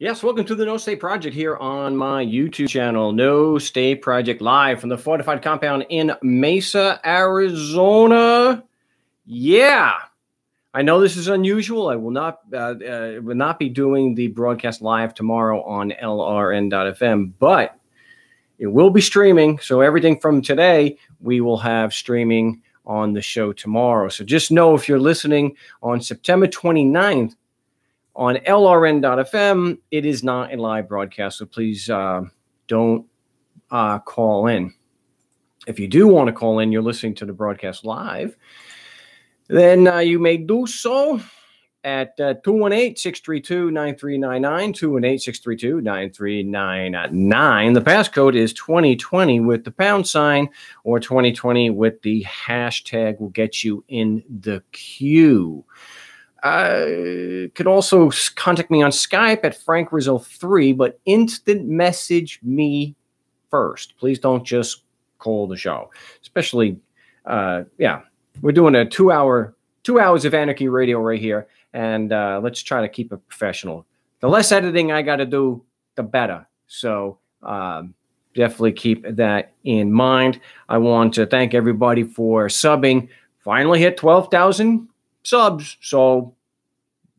Yes, welcome to the No State Project here on my YouTube channel. No State Project live from the fortified compound in Mesa, Arizona. Yeah, I know this is unusual. I will not be doing the broadcast live tomorrow on LRN.FM, but it will be streaming. So everything from today, we will have streaming on the show tomorrow. So just know if you're listening on September 29th, on LRN.FM, it is not a live broadcast, so please don't call in. If you do want to call in, you're listening to the broadcast live, then you may do so at 218-632-9399, 218-632-9399. The passcode is 2020 with the pound sign, or 2020 with the hashtag will get you in the queue. Could also contact me on Skype at FrankRizzo3, but instant message me first. Please don't just call the show. Especially, we're doing a 2 hours of anarchy radio right here, and let's try to keep it professional. The less editing I got to do, the better. So definitely keep that in mind. I want to thank everybody for subbing. Finally hit 12,000 subs, so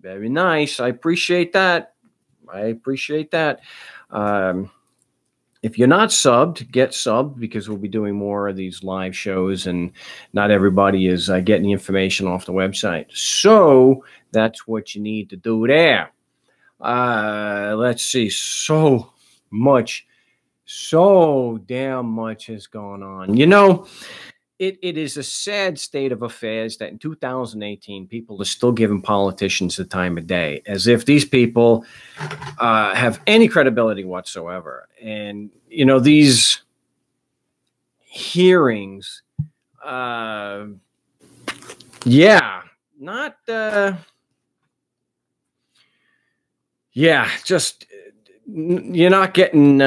very nice. I appreciate that. If you're not subbed, get subbed, because we'll be doing more of these live shows, and not everybody is getting the information off the website. So that's what you need to do there. Let's see. So damn much has gone on. You know, It is a sad state of affairs that in 2018, people are still giving politicians the time of day, as if these people have any credibility whatsoever. And, you know, these hearings, you're not getting...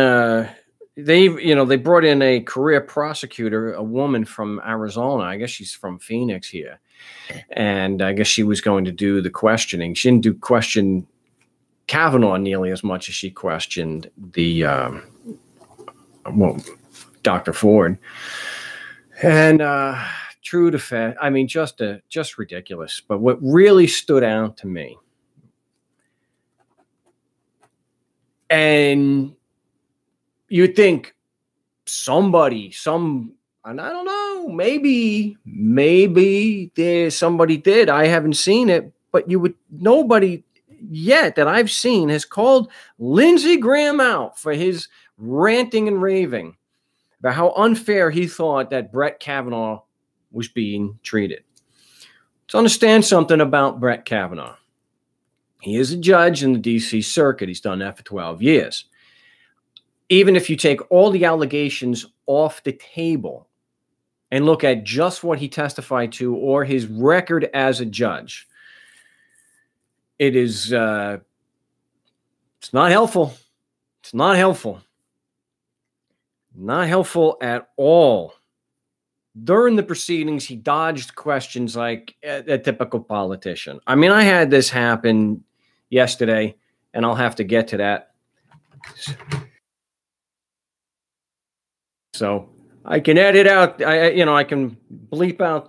They brought in a career prosecutor, a woman from Arizona. I guess she's from Phoenix here. And I guess she was going to do the questioning. She didn't question Kavanaugh nearly as much as she questioned the, Dr. Ford. And true to fact, I mean, just ridiculous. But what really stood out to me, and you'd think somebody, and I don't know, maybe somebody did. I haven't seen it, but nobody yet that I've seen has called Lindsey Graham out for his ranting and raving about how unfair he thought that Brett Kavanaugh was being treated. Let's understand something about Brett Kavanaugh. He is a judge in the D.C. Circuit. He's done that for 12 years. Even if you take all the allegations off the table and look at just what he testified to or his record as a judge, it is it's not helpful. It's not helpful. Not helpful at all. During the proceedings, he dodged questions like a typical politician. I mean, I had this happen yesterday, and I'll have to get to that. So I can edit out, I can bleep out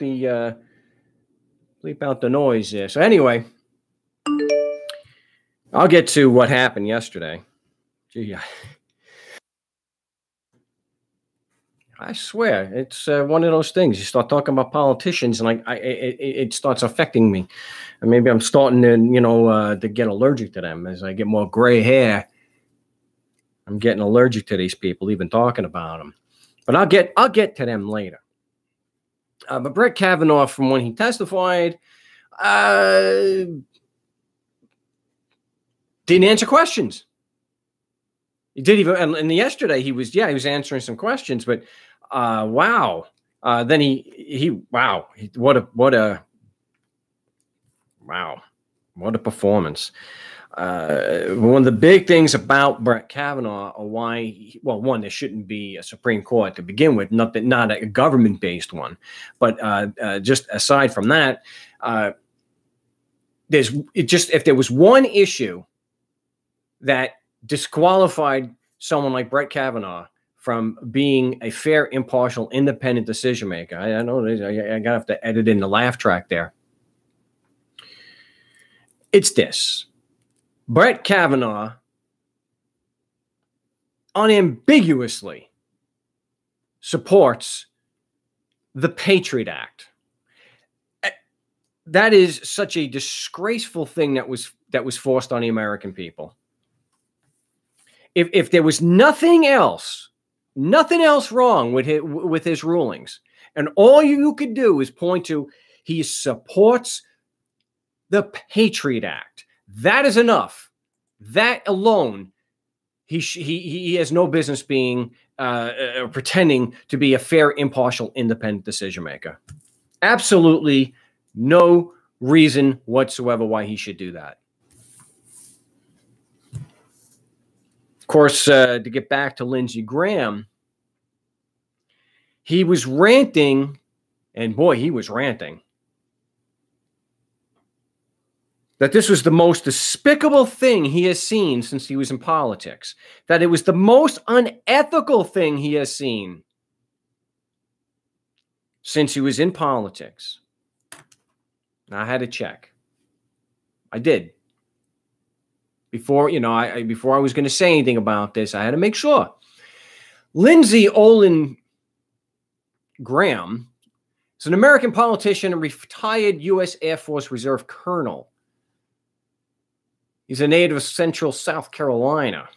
the noise there. So anyway, I'll get to what happened yesterday. Gee, I swear, it's one of those things. You start talking about politicians, and it starts affecting me. And maybe I'm starting to, to get allergic to them as I get more gray hair. I'm getting allergic to these people, even talking about them. But I'll get to them later. But Brett Kavanaugh, from when he testified, didn't answer questions. He did even, and yesterday he was answering some questions, but wow. Then what a performance. One of the big things about Brett Kavanaugh are why, one, there shouldn't be a Supreme Court to begin with, not a government-based one. But just aside from that, if there was one issue that disqualified someone like Brett Kavanaugh from being a fair, impartial, independent decision maker. I know I gotta have to edit in the laugh track there. It's this. Brett Kavanaugh unambiguously supports the Patriot Act. That is such a disgraceful thing that was forced on the American people. If there was nothing else wrong with his rulings, and all you could do is point to he supports the Patriot Act, that is enough. That alone, he has no business being pretending to be a fair, impartial, independent decision maker. Absolutely no reason whatsoever why he should do that. Of course, to get back to Lindsey Graham, he was ranting, and boy, he was ranting, that this was the most despicable thing he has seen since he was in politics, that it was the most unethical thing he has seen since he was in politics. And I had to check. I did. Before I was going to say anything about this, I had to make sure. Lindsey Olin Graham is an American politician and retired U.S. Air Force Reserve colonel. He's a native of Central South Carolina.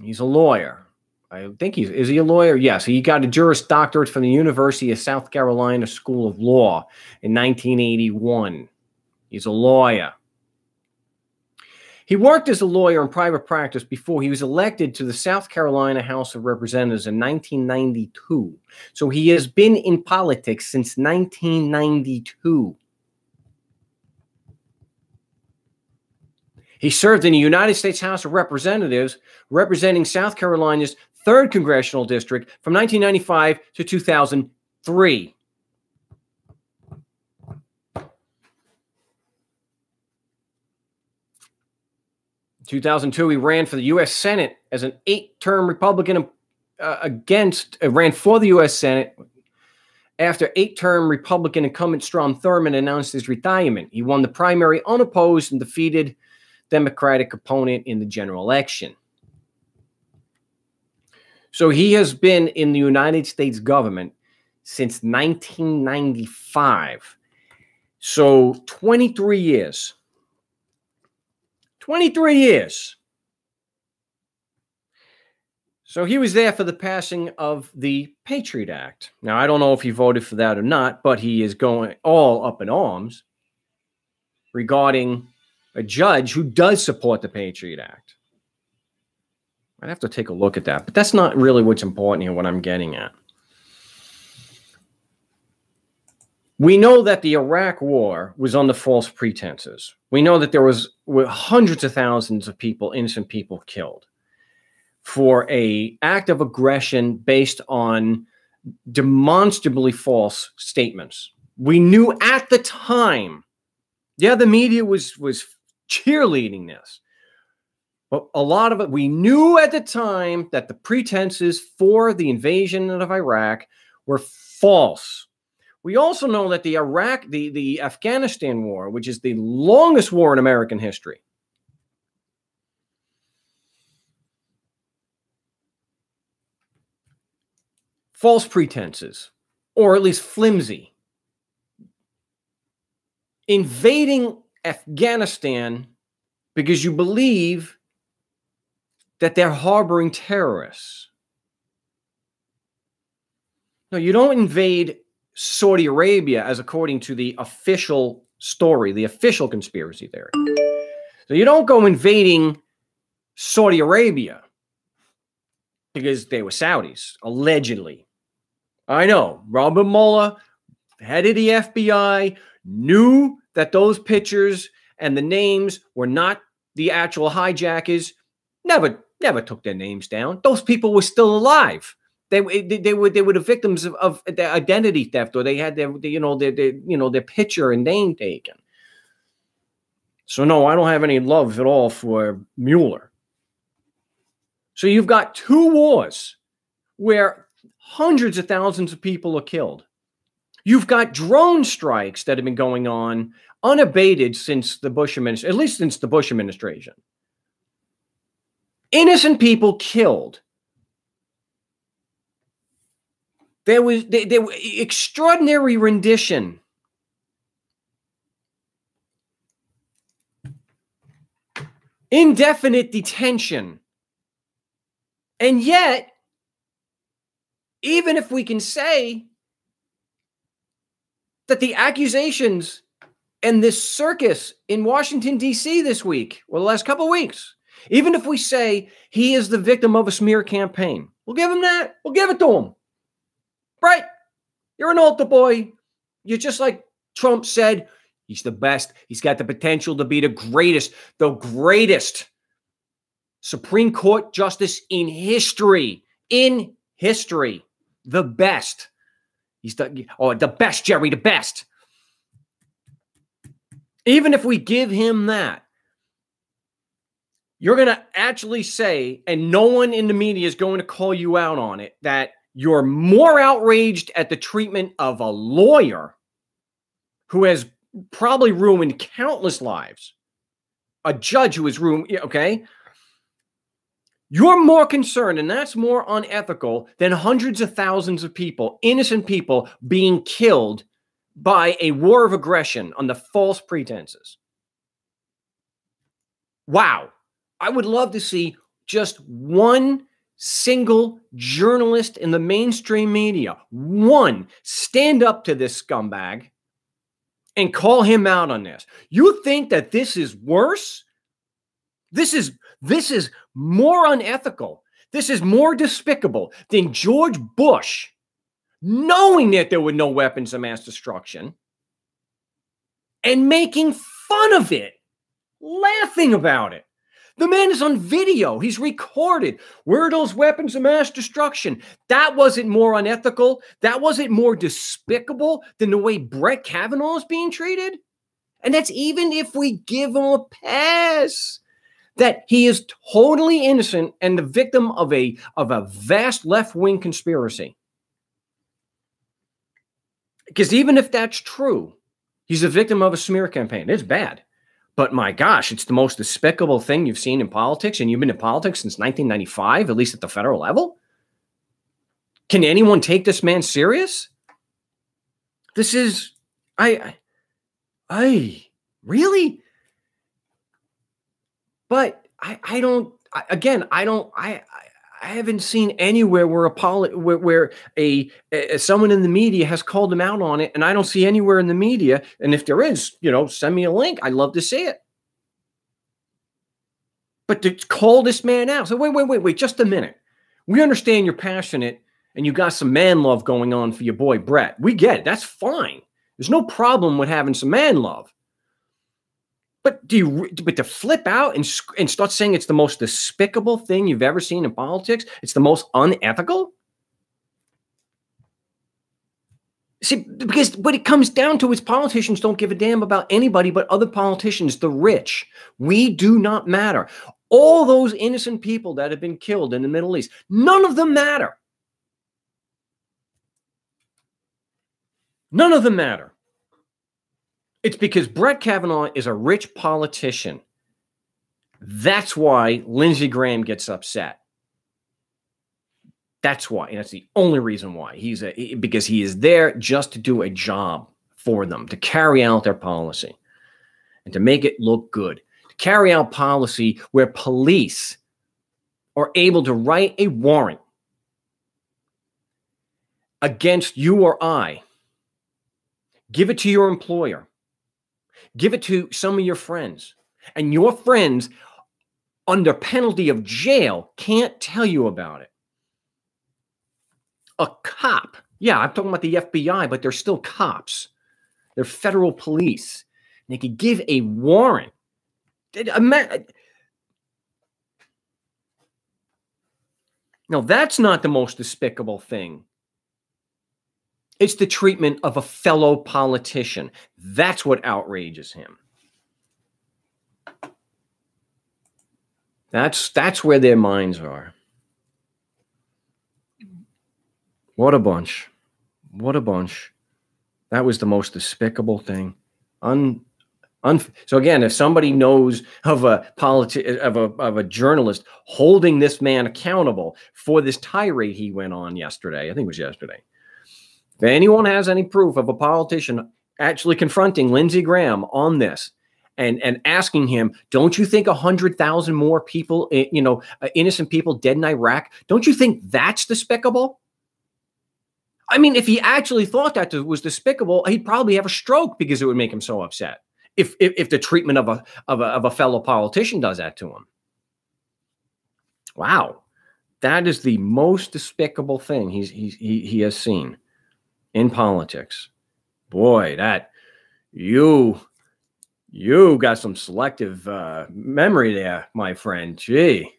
He's a lawyer. I think is he a lawyer? Yes. He got a Juris Doctorate from the University of South Carolina School of Law in 1981. He's a lawyer. He worked as a lawyer in private practice before he was elected to the South Carolina House of Representatives in 1992. So he has been in politics since 1992. He served in the United States House of Representatives, representing South Carolina's 3rd Congressional District from 1995 to 2003. In 2002, he ran for the U.S. Senate as an 8-term Republican ran for the U.S. Senate after 8-term Republican incumbent Strom Thurmond announced his retirement. He won the primary unopposed and defeated Democratic opponent in the general election. So he has been in the United States government since 1995. So 23 years. 23 years. So he was there for the passing of the Patriot Act. Now, I don't know if he voted for that or not, but he is going all up in arms regarding a judge who does support the Patriot Act. I'd have to take a look at that, but that's not really what's important here, what I'm getting at. We know that the Iraq War was under false pretenses. We know that there were hundreds of thousands of people, innocent people, killed for an act of aggression based on demonstrably false statements. We knew at the time, yeah, the media was cheerleading this, but a lot of it, we knew at the time that the pretenses for the invasion of Iraq were false. We also know that the Afghanistan war, which is the longest war in American history, false pretenses, or at least flimsy. Invading Afghanistan because you believe that they're harboring terrorists. No, you don't invade Saudi Arabia as according to the official story, the official conspiracy theory. So you don't go invading Saudi Arabia because they were Saudis, allegedly. I know, Robert Mueller, head of the FBI, knew that those pictures and the names were not the actual hijackers. Never took their names down. Those people were still alive. They were the victims of their identity theft, or they had their picture and name taken. So no, I don't have any love at all for Mueller. So you've got two wars where hundreds of thousands of people are killed. You've got drone strikes that have been going on unabated since the Bush administration, at least since the Bush administration. Innocent people killed. There was extraordinary rendition. Indefinite detention. And yet, even if we can say that the accusations and this circus in Washington, D.C. this week, or the last couple of weeks, even if we say he is the victim of a smear campaign, we'll give him that. We'll give it to him. Right? You're an altar boy. You're just like Trump said. He's the best. He's got the potential to be the greatest Supreme Court justice in history. In history. The best. He's the best, Jerry, the best. Even if we give him that, you're going to actually say, and no one in the media is going to call you out on it, that you're more outraged at the treatment of a lawyer who has probably ruined countless lives, a judge who has ruined, okay? You're more concerned, and that's more unethical than hundreds of thousands of people, innocent people, being killed by a war of aggression on the false pretenses. Wow. I would love to see just one single journalist in the mainstream media, one, stand up to this scumbag and call him out on this. You think that this is worse? This is more unethical. This is more despicable than George Bush, knowing that there were no weapons of mass destruction and making fun of it, laughing about it. The man is on video. He's recorded. Where are those weapons of mass destruction? That wasn't more unethical. That wasn't more despicable than the way Brett Kavanaugh is being treated. And that's even if we give him a pass, that he is totally innocent and the victim of a vast left-wing conspiracy. Because even if that's true, he's a victim of a smear campaign. It's bad. But my gosh, it's the most despicable thing you've seen in politics, and you've been in politics since 1995, at least at the federal level? Can anyone take this man serious? This is, really? But I haven't seen anywhere where someone in the media has called them out on it, and I don't see anywhere in the media. And if there is, send me a link. I'd love to see it. But to call this man out, so wait, just a minute. We understand you're passionate and you got some man love going on for your boy Brett. We get it. That's fine. There's no problem with having some man love. But to flip out and start saying it's the most despicable thing you've ever seen in politics, it's the most unethical? See, because what it comes down to is politicians don't give a damn about anybody but other politicians, the rich. We do not matter. All those innocent people that have been killed in the Middle East, none of them matter. None of them matter. It's because Brett Kavanaugh is a rich politician. That's why Lindsey Graham gets upset. That's why. And that's the only reason why. Because he is there just to do a job for them, to carry out their policy and to make it look good. To carry out policy where police are able to write a warrant against you or I, give it to your employer, give it to some of your friends, and your friends, under penalty of jail, can't tell you about it. A cop, yeah, I'm talking about the FBI, but they're still cops. They're federal police. They could give a warrant. No, that's not the most despicable thing. It's the treatment of a fellow politician. That's what outrages him. That's where their minds are. What a bunch. What a bunch. That was the most despicable thing. So again, if somebody knows of a journalist holding this man accountable for this tirade he went on yesterday, I think it was yesterday. If anyone has any proof of a politician actually confronting Lindsey Graham on this and asking him, don't you think 100,000 more people, innocent people dead in Iraq, don't you think that's despicable? I mean, if he actually thought that was despicable, he'd probably have a stroke because it would make him so upset. If the treatment of a fellow politician does that to him. Wow, that is the most despicable thing he has seen in politics. Boy, that you got some selective memory there, my friend. Gee.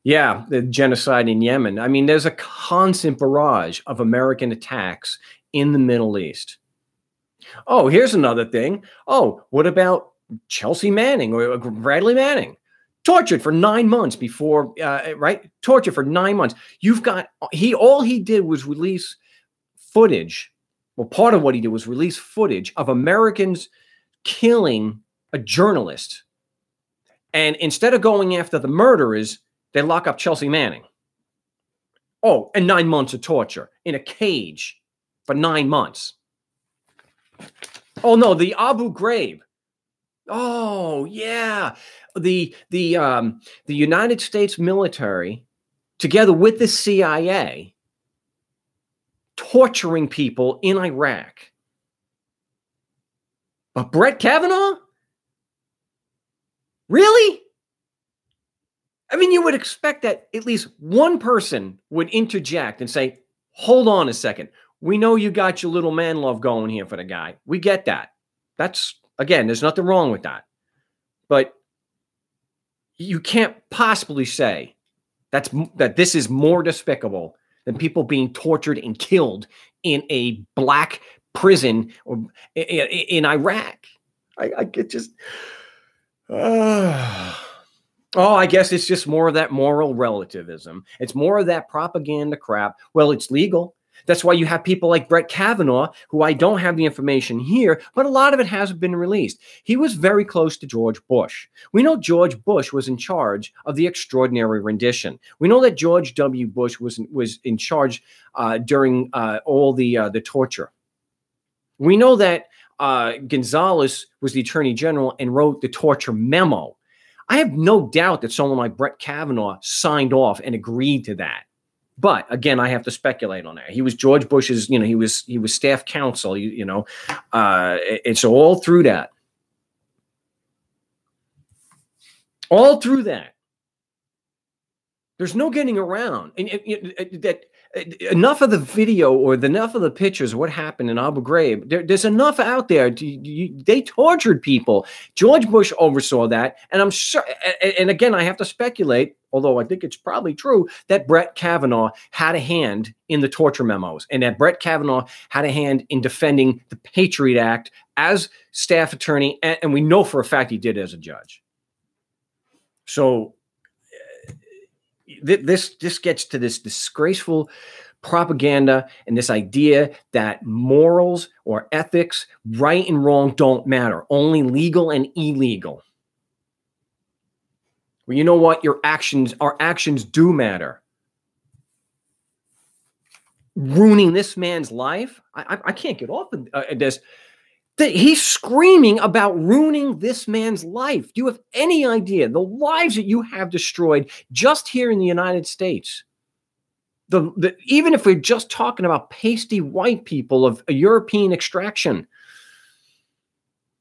Yeah, the genocide in Yemen. I mean, there's a constant barrage of American attacks in the Middle East. Oh, here's another thing. Oh, what about Chelsea Manning or Bradley Manning? Tortured for 9 months before, right? Tortured for 9 months. You've got, all he did was release footage. Well, part of what he did was release footage of Americans killing a journalist. And instead of going after the murderers, they lock up Chelsea Manning. Oh, and 9 months of torture in a cage for 9 months. Oh no, the Abu Ghraib. Oh yeah, the United States military, together with the CIA, torturing people in Iraq. But Brett Kavanaugh? Really? I mean, you would expect that at least one person would interject and say, hold on a second. We know you got your little man love going here for the guy. We get that. That's, again, there's nothing wrong with that. But you can't possibly say that this is more despicable than people being tortured and killed in a black prison or in Iraq. I could just... Oh, I guess it's just more of that moral relativism. It's more of that propaganda crap. Well, it's legal. That's why you have people like Brett Kavanaugh, who I don't have the information here, but a lot of it hasn't been released. He was very close to George Bush. We know George Bush was in charge of the extraordinary rendition. We know that George W. Bush was in charge during all the torture. We know that Gonzalez was the attorney general and wrote the torture memo. I have no doubt that someone like Brett Kavanaugh signed off and agreed to that. But again, I have to speculate on that. He was George Bush's, he was staff counsel, and so all through that, there's no getting around. And that enough of the video or enough of the pictures of what happened in Abu Ghraib. There's enough out there. They tortured people. George Bush oversaw that, and I'm sure. And again, I have to speculate, although I think it's probably true, that Brett Kavanaugh had a hand in the torture memos, and that Brett Kavanaugh had a hand in defending the Patriot Act as staff attorney, and we know for a fact he did as a judge. So this gets to this disgraceful propaganda and this idea that morals or ethics, right and wrong, don't matter. Only legal and illegal. Well, you know what? Our actions do matter. Ruining this man's life? I can't get off of this. He's screaming about ruining this man's life. Do you have any idea the lives that you have destroyed just here in the United States? Even if we're just talking about pasty white people of a European extraction,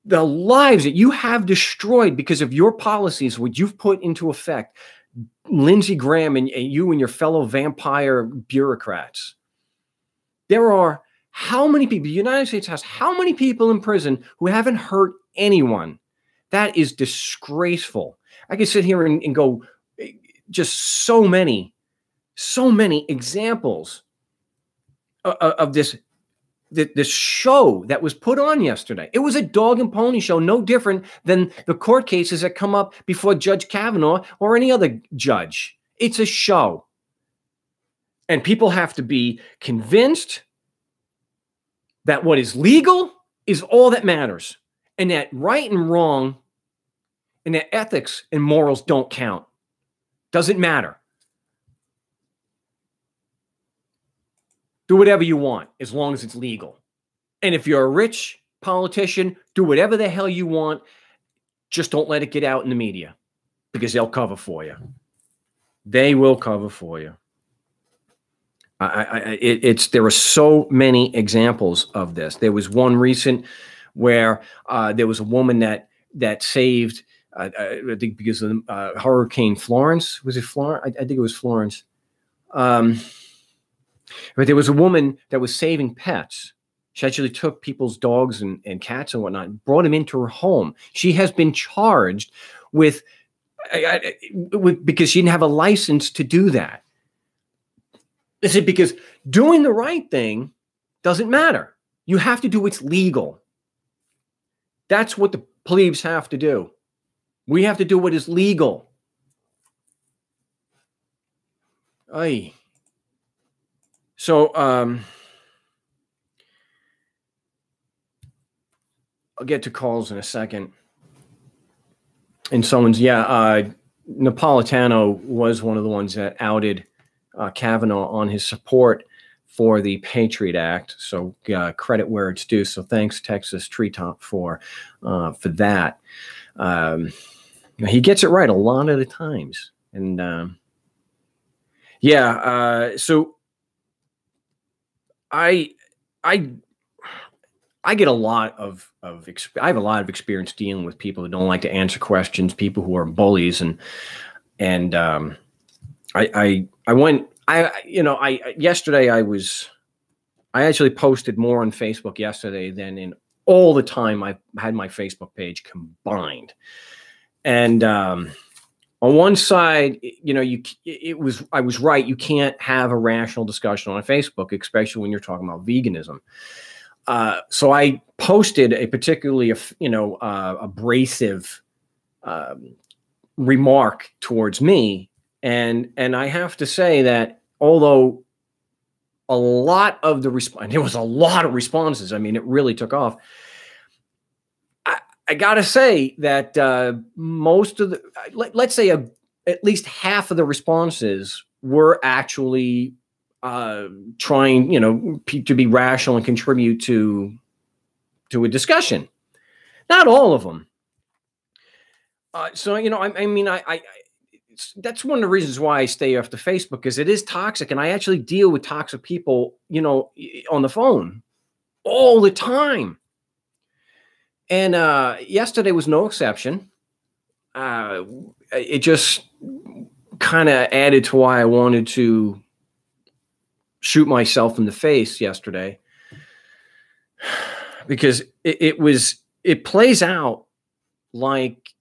the lives that you have destroyed because of your policies, what you've put into effect, Lindsey Graham and you and your fellow vampire bureaucrats. There are how many people? The United States has how many people in prison who haven't hurt anyone? That is disgraceful. I can sit here and go just so many examples of this show that was put on yesterday. It was a dog and pony show, no different than the court cases that come up before Judge Kavanaugh or any other judge. It's a show. And people have to be convinced that what is legal is all that matters, and that right and wrong and that ethics and morals don't count. Doesn't matter. Do whatever you want as long as it's legal. And if you're a rich politician, do whatever the hell you want. Just don't let it get out in the media, because they'll cover for you. They will cover for you. There are so many examples of this. There was one recent where there was a woman that saved, I think because of Hurricane Florence. Was it Florence? I think it was Florence. But there was a woman that was saving pets. She actually took people's dogs and cats and whatnot and brought them into her home. She has been charged with because she didn't have a license to do that. Is it because doing the right thing doesn't matter? You have to do what's legal. That's what the plebes have to do. We have to do what is legal. Aye. So, I'll get to calls in a second. And someone's, Napolitano was one of the ones that outed Kavanaugh on his support for the Patriot Act. So credit where it's due. So thanks, Texas Treetop, for that. He gets it right a lot of the times. And so I get a lot of I have a lot of experience dealing with people who don't like to answer questions, people who are bullies, and yesterday I actually posted more on Facebook yesterday than in all the time I had my Facebook page combined. And on one side, I was right. You can't have a rational discussion on Facebook, especially when you're talking about veganism. So I posted a particularly, abrasive remark towards me, and I have to say that although a lot of the there was a lot of responses. I mean, it really took off. I got to say that most of the, let's say at least half of the responses were actually trying, to be rational and contribute to a discussion. Not all of them. That's one of the reasons why I stay off the Facebook, because it is toxic, and I actually deal with toxic people, on the phone all the time. And yesterday was no exception. It just kind of added to why I wanted to shoot myself in the face yesterday, because it plays out like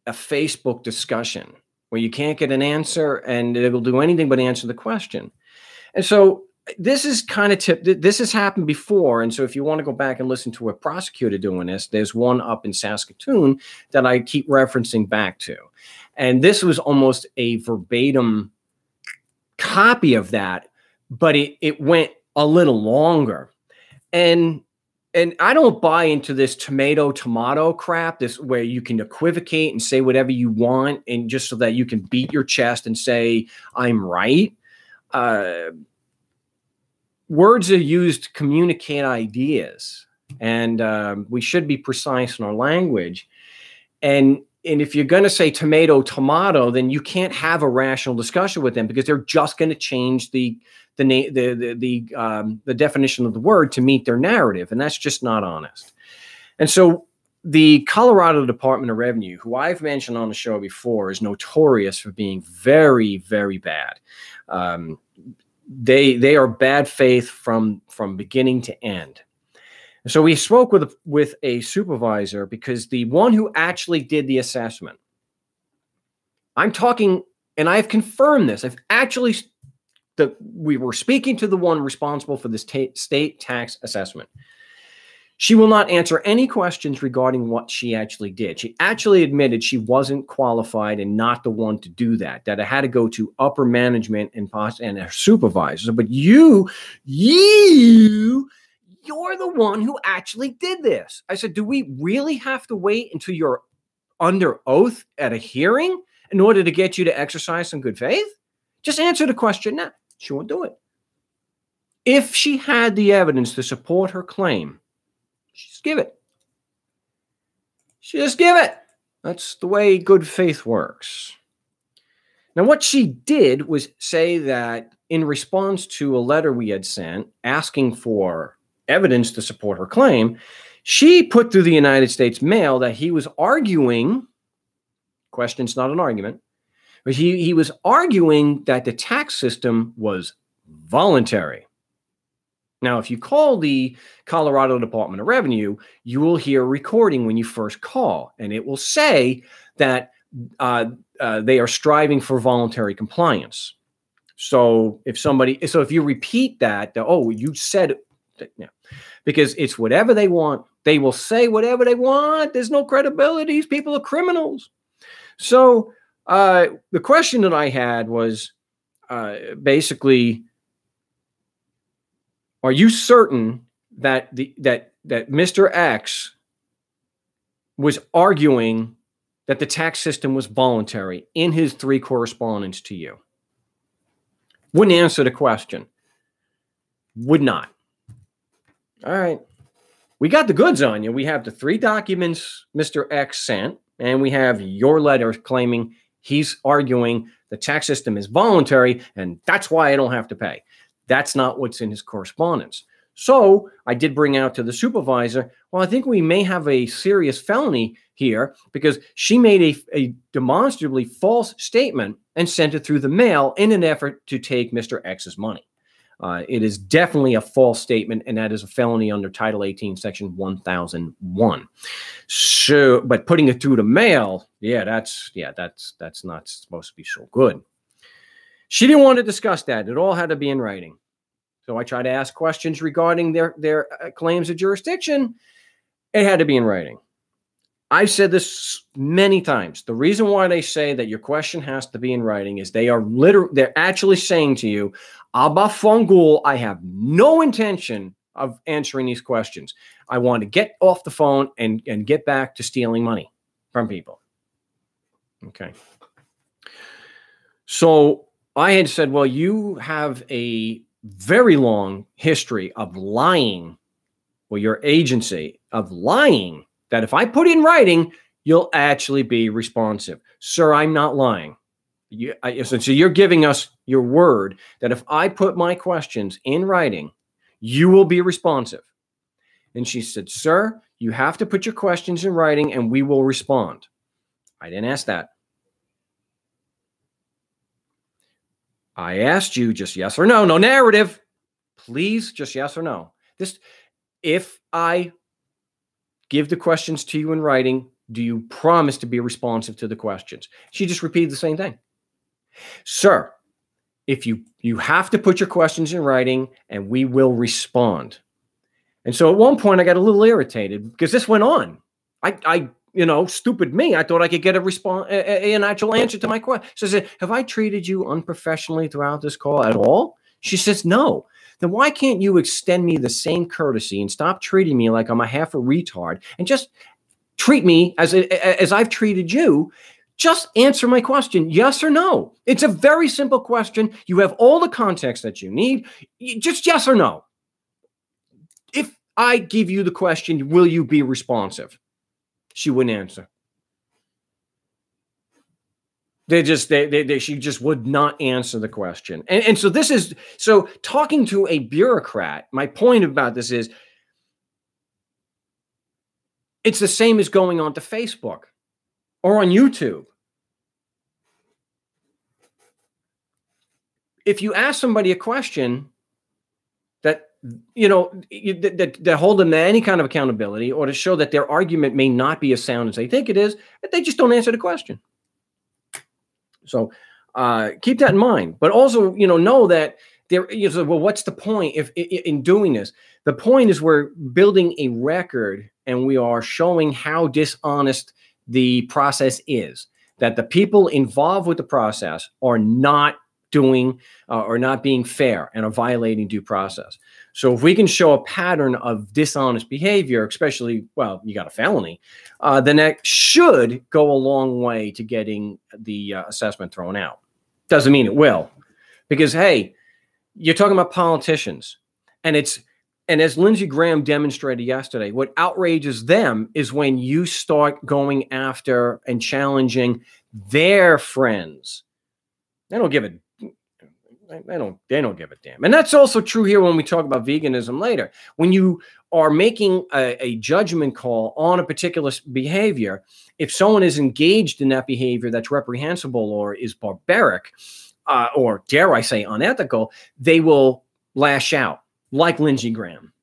a Facebook discussion where you can't get an answer and it'll do anything but answer the question. And so this is kind of this has happened before. And so if you want to go back and listen to a prosecutor doing this, there's one up in Saskatoon that I keep referencing back to. And this was almost a verbatim copy of that, but it went a little longer. And I don't buy into this tomato crap, this where you can equivocate and say whatever you want, and just so that you can beat your chest and say, I'm right. Words are used to communicate ideas, and we should be precise in our language. And if you're going to say tomato, then you can't have a rational discussion with them, because they're just going to change the definition of the word to meet their narrative, and that's just not honest. And so the Colorado Department of Revenue, who I've mentioned on the show before, is notorious for being very, very bad. They are bad faith from beginning to end. So we spoke with a supervisor, because the one who actually did the assessment, I'm talking, and I've confirmed this, we were speaking to the one responsible for the state tax assessment. She will not answer any questions regarding what she actually did. She actually admitted she wasn't qualified and not the one to do that, that it had to go to upper management and her supervisors. But you're the one who actually did this. I said, do we really have to wait until you're under oath at a hearing in order to get you to exercise some good faith? Just answer the question now. She won't do it. If she had the evidence to support her claim, just give it. Just give it. That's the way good faith works. Now, what she did was say that in response to a letter we had sent asking for evidence to support her claim, she put through the United States mail that he was arguing, question's not an argument, but he was arguing that the tax system was voluntary. Now, if you call the Colorado Department of Revenue, you will hear a recording when you first call, and it will say that they are striving for voluntary compliance. So if you repeat that, oh, you said it, yeah, because it's whatever they want. They will say whatever they want. There's no credibility. These people are criminals. So the question that I had was basically, are you certain that that Mr. X was arguing that the tax system was voluntary in his 3 correspondence to you? Wouldn't answer the question. Would not. All right. We got the goods on you. We have the 3 documents Mr. X sent, and we have your letter claiming he's arguing the tax system is voluntary, and that's why I don't have to pay. That's not what's in his correspondence. So I did bring out to the supervisor, well, I think we may have a serious felony here because she made a demonstrably false statement and sent it through the mail in an effort to take Mr. X's money. It is definitely a false statement, and that is a felony under Title 18, Section 1001. So, but putting it through the mail, that's not supposed to be so good. She didn't want to discuss that. It all had to be in writing. So I tried to ask questions regarding their claims of jurisdiction. It had to be in writing. I've said this many times. The reason why they say that your question has to be in writing is they're actually saying to you, Abba Fungul, I have no intention of answering these questions. I want to get off the phone and get back to stealing money from people. Okay. So I had said, well, you have a very long history of lying, or your agency of lying, that if I put in writing, you'll actually be responsive. Sir, I'm not lying. So you're giving us your word that if I put my questions in writing, you will be responsive. And she said, sir, you have to put your questions in writing and we will respond. I didn't ask that. I asked you just yes or no. No narrative. Please, just yes or no. If I give the questions to you in writing, do you promise to be responsive to the questions? She just repeated the same thing. Sir, if you have to put your questions in writing and we will respond. And so at one point I got a little irritated because this went on. I stupid me. I thought I could get an actual answer to my question. So I said, have I treated you unprofessionally throughout this call at all? She says, no. Then why can't you extend me the same courtesy and stop treating me like I'm a half a retard and just treat me as I've treated you? Just answer my question, yes or no. It's a very simple question. You have all the context that you need. Just yes or no. If I give you the question, will you be responsive? She wouldn't answer. She just would not answer the question. And so talking to a bureaucrat, my point about this is it's the same as going on to Facebook or on YouTube. If you ask somebody a question that hold them to any kind of accountability or to show that their argument may not be as sound as they think it is, they just don't answer the question. So keep that in mind. But also, know that there, you know, well, what's the point if in doing this? The point is we're building a record and we are showing how dishonest the process is, that the people involved with the process are not doing or not being fair and are violating due process. So if we can show a pattern of dishonest behavior, especially, well, you got a felony, then that should go a long way to getting the assessment thrown out. Doesn't mean it will, because, hey, you're talking about politicians, and as Lindsey Graham demonstrated yesterday, what outrages them is when you start going after and challenging their friends. They don't give a They don't give a damn. And that's also true here when we talk about veganism later. When you are making a judgment call on a particular behavior, if someone is engaged in that behavior that's reprehensible or is barbaric, or dare I say unethical, they will lash out, like Lindsey Graham.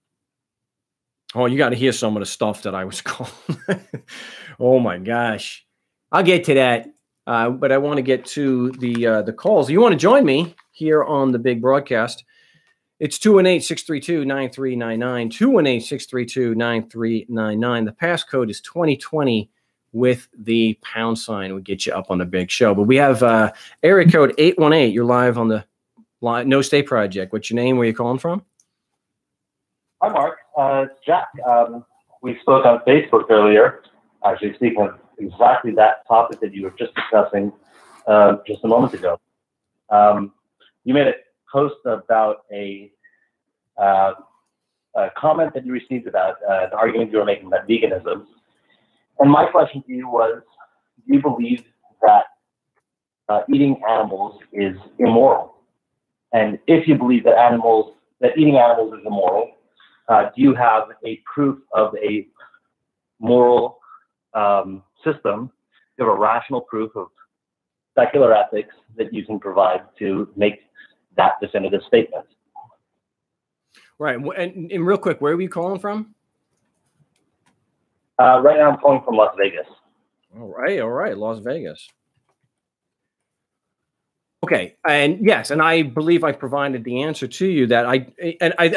Oh, you got to hear some of the stuff that I was called. Oh my gosh. I'll get to that. But I want to get to the calls. You want to join me here on the big broadcast? It's 218-632-9399, 218-632-9399. The passcode is 2020 with the pound sign. We'll get you up on the big show. But we have area code 818. You're live on the No State Project. What's your name? Where are you calling from? Hi, Mark. Jack. We spoke on Facebook earlier, actually speaking of exactly that topic that you were just discussing just a moment ago. You made a post about a comment that you received about the argument you were making about veganism. And my question to you was, do you believe that eating animals is immoral? And if you believe that eating animals is immoral, do you have a proof of a moral system? Do you have a rational proof of secular ethics that you can provide to make that definitive statement? Right. And real quick, where are you calling from? Right now I'm calling from Las Vegas. All right, Las Vegas. Okay, and yes, and I believe I provided the answer to you that I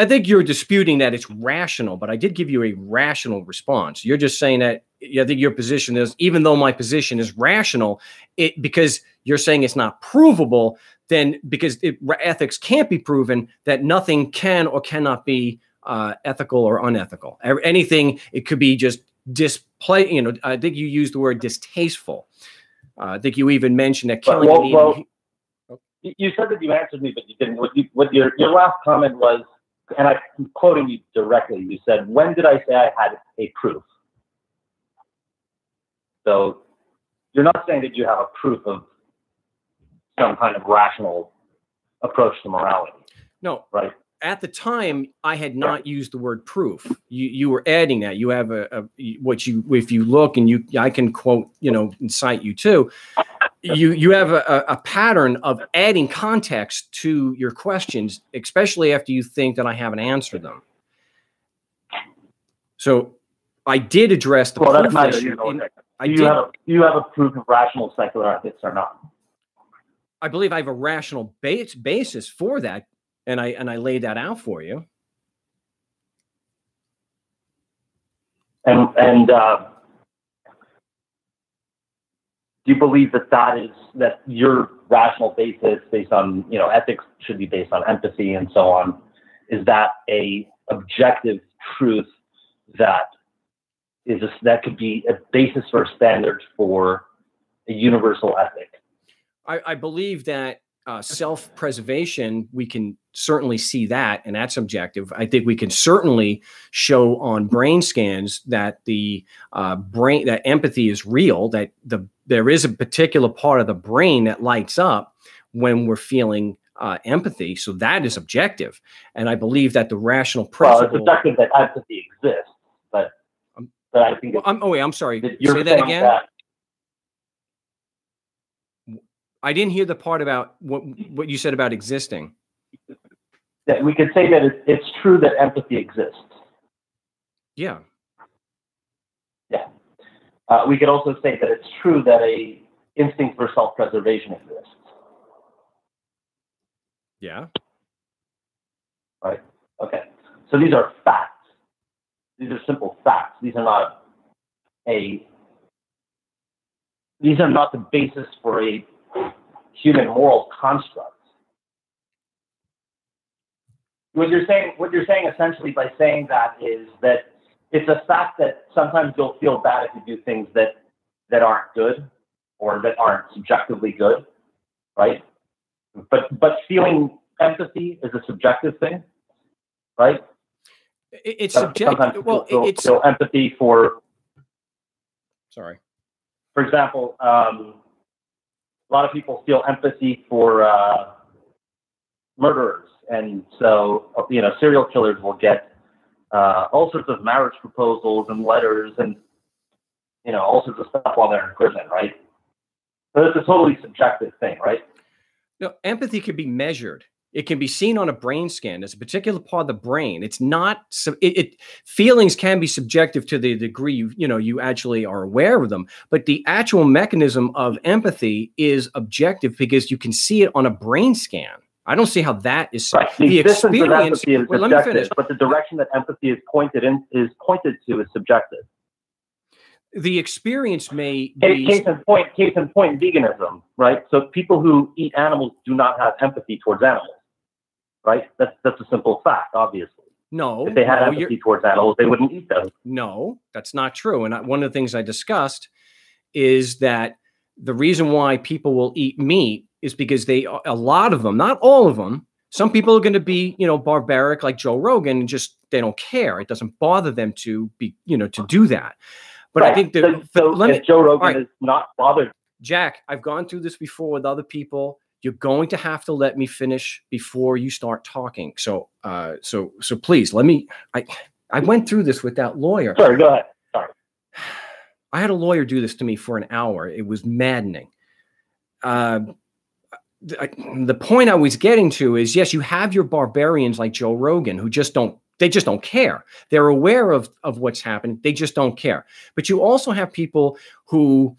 think you're disputing that it's rational, but I did give you a rational response. You're just saying that I think your position is, even though my position is rational, because you're saying it's not provable, then because ethics can't be proven, that nothing can or cannot be ethical or unethical. Anything, it could be just display. You know, I think you used the word distasteful. I think you even mentioned that killing and eating. You said that you answered me, but you didn't. What your last comment was, and I'm quoting you directly, you said, when did I say I had a proof? So you're not saying that you have a proof of some kind of rational approach to morality. No. Right. At the time, I had not used the word proof. You were adding that. You have if you look, and I can quote, and cite you too. You have a pattern of adding context to your questions, especially after you think that I haven't answered them. So I did address the proof issue. Do you have a proof of rational secular ethics or not? I believe I have a rational basis for that, and I laid that out for you. And do you believe that your rational basis based on, ethics should be based on empathy and so on? Is that a objective truth that could be a basis for a standard for a universal ethic? I believe that self-preservation, we can certainly see that, and that's objective. I think we can certainly show on brain scans that that empathy is real, that there is a particular part of the brain that lights up when we're feeling empathy. So that is objective. And I believe that the rational principle... Well, it's objective that empathy exists, but I think... I'm sorry. Say that again? I didn't hear the part about what you said about existing. Yeah, we could say that it's true that empathy exists. Yeah. Yeah. We could also say that it's true that a instinct for self-preservation exists. Yeah. right? Okay. So these are facts. These are simple facts. These are not the basis for a human moral construct. What you're saying essentially by saying that is that it's a fact that sometimes you'll feel bad if you do things that aren't good or that aren't subjectively good, right? But feeling empathy is a subjective thing, right? It's subjective. Well, it's feel empathy for. Sorry. For example, a lot of people feel empathy for murderers, and so serial killers will get all sorts of marriage proposals and letters and all sorts of stuff while they're in prison, right? So it's a totally subjective thing, right? No, empathy can be measured. It can be seen on a brain scan. It's a particular part of the brain. It's not. Feelings can be subjective to the degree you actually are aware of them. But the actual mechanism of empathy is objective because you can see it on a brain scan. I don't see how that is right. The existence of empathy is let me finish. But the direction that empathy is pointed to is subjective. The experience may be... Case in point, veganism, right? So people who eat animals do not have empathy towards animals, right? That's a simple fact, obviously. No. If they had empathy towards animals, they wouldn't eat them. No, that's not true. And one of the things I discussed is that the reason why people will eat meat is because a lot of them, not all of them, some people are going to be, barbaric like Joe Rogan and just, they don't care. It doesn't bother them to be, to do that. But right. I think if Joe Rogan is not bothered. Jack, I've gone through this before with other people. You're going to have to let me finish before you start talking. So please let me, I went through this with that lawyer. Sorry, go ahead. Sorry. I had a lawyer do this to me for an hour. It was maddening. The point I was getting to is, yes, you have your barbarians like Joe Rogan who just don't care. They're aware of what's happening. They just don't care. But you also have people who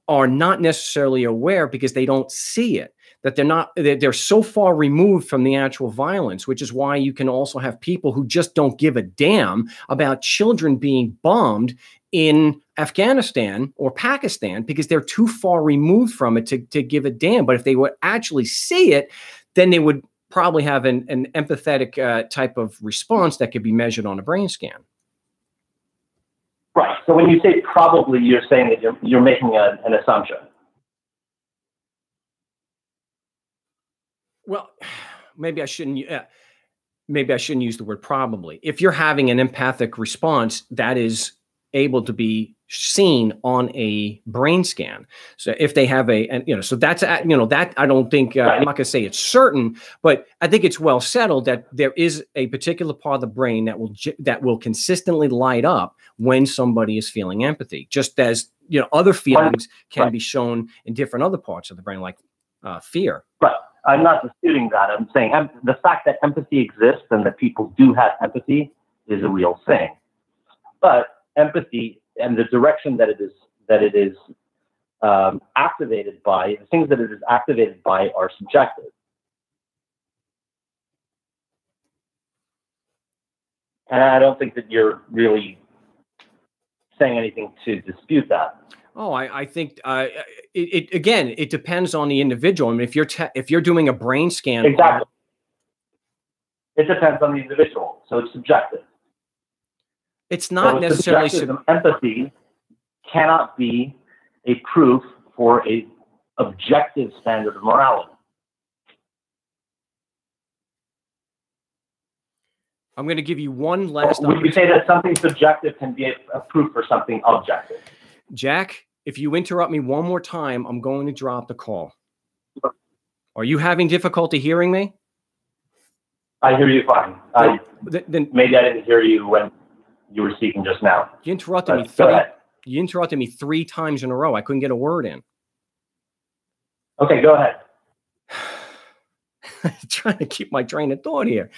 are not necessarily aware because they don't see it, that they're so far removed from the actual violence, which is why you can also have people who just don't give a damn about children being bombed in Afghanistan or Pakistan because they're too far removed from it to give a damn. But if they would actually see it, then they would probably have an empathetic type of response that could be measured on a brain scan. Right. So when you say probably, you're saying that you're making an assumption. Well, maybe I shouldn't use the word probably. If you're having an empathic response, that is able to be seen on a brain scan. So if they have so that's, that I don't think, I'm not going to say it's certain, but I think it's well settled that there is a particular part of the brain that will consistently light up when somebody is feeling empathy, just as, other feelings can be shown in different other parts of the brain, like fear. Right. I'm not disputing that. I'm saying the fact that empathy exists and that people do have empathy is a real thing. But empathy and the direction that it is activated by, the things that it is activated by are subjective. And I don't think that you're really saying anything to dispute that. Oh, I think it depends on the individual. I mean, if you're doing a brain scan, exactly, it depends on the individual, so it's subjective. It's not necessarily empathy cannot be a proof for a objective standard of morality. I'm going to give you one last. Would you say that something subjective can be a proof for something objective? Jack, if you interrupt me one more time, I'm going to drop the call. Are you having difficulty hearing me? I hear you fine. Maybe I didn't hear you when you were speaking just now. You interrupted me. You interrupted me 3 times in a row. I couldn't get a word in. Okay, go ahead. Trying to keep my train of thought here.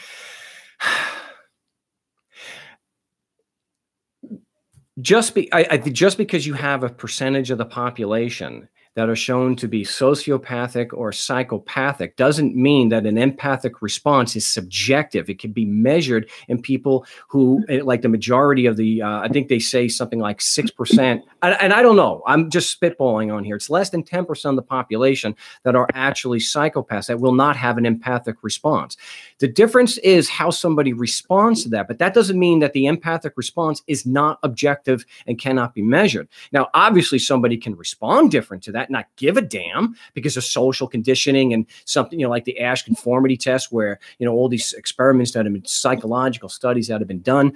Just because you have a percentage of the population that are shown to be sociopathic or psychopathic doesn't mean that an empathic response is subjective. It can be measured in people who, like the majority of the, I think they say something like 6%, and I don't know, I'm just spitballing on here. It's less than 10% of the population that are actually psychopaths that will not have an empathic response. The difference is how somebody responds to that, but that doesn't mean that the empathic response is not objective and cannot be measured. Now, obviously, somebody can respond different to that, not give a damn because of social conditioning and something, like the Ash conformity test, where, all these experiments that have been, psychological studies that have been done,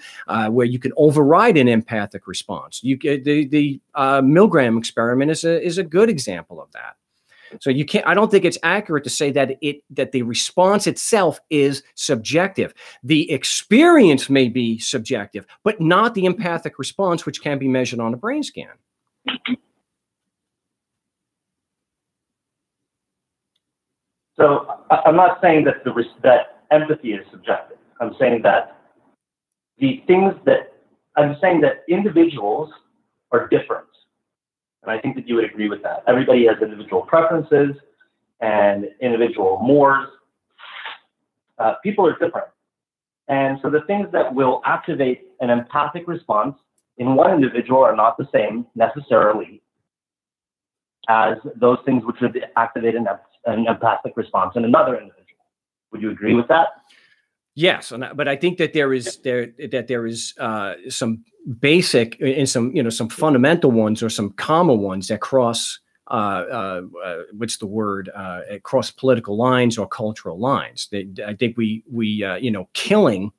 where you can override an empathic response. The Milgram experiment is a good example of that. So you can't, I don't think it's accurate to say that the response itself is subjective. The experience may be subjective, but not the empathic response, which can be measured on a brain scan. So I'm not saying that that empathy is subjective. I'm saying that I'm saying that individuals are different. And I think that you would agree with that. Everybody has individual preferences and individual mores. People are different. And so the things that will activate an empathic response in one individual are not the same necessarily as those things which would activate an empathic response in another individual. Would you agree with that? Yes, but I think that there is some basic and some fundamental ones or some common ones that cross cross political lines or cultural lines. I think we killing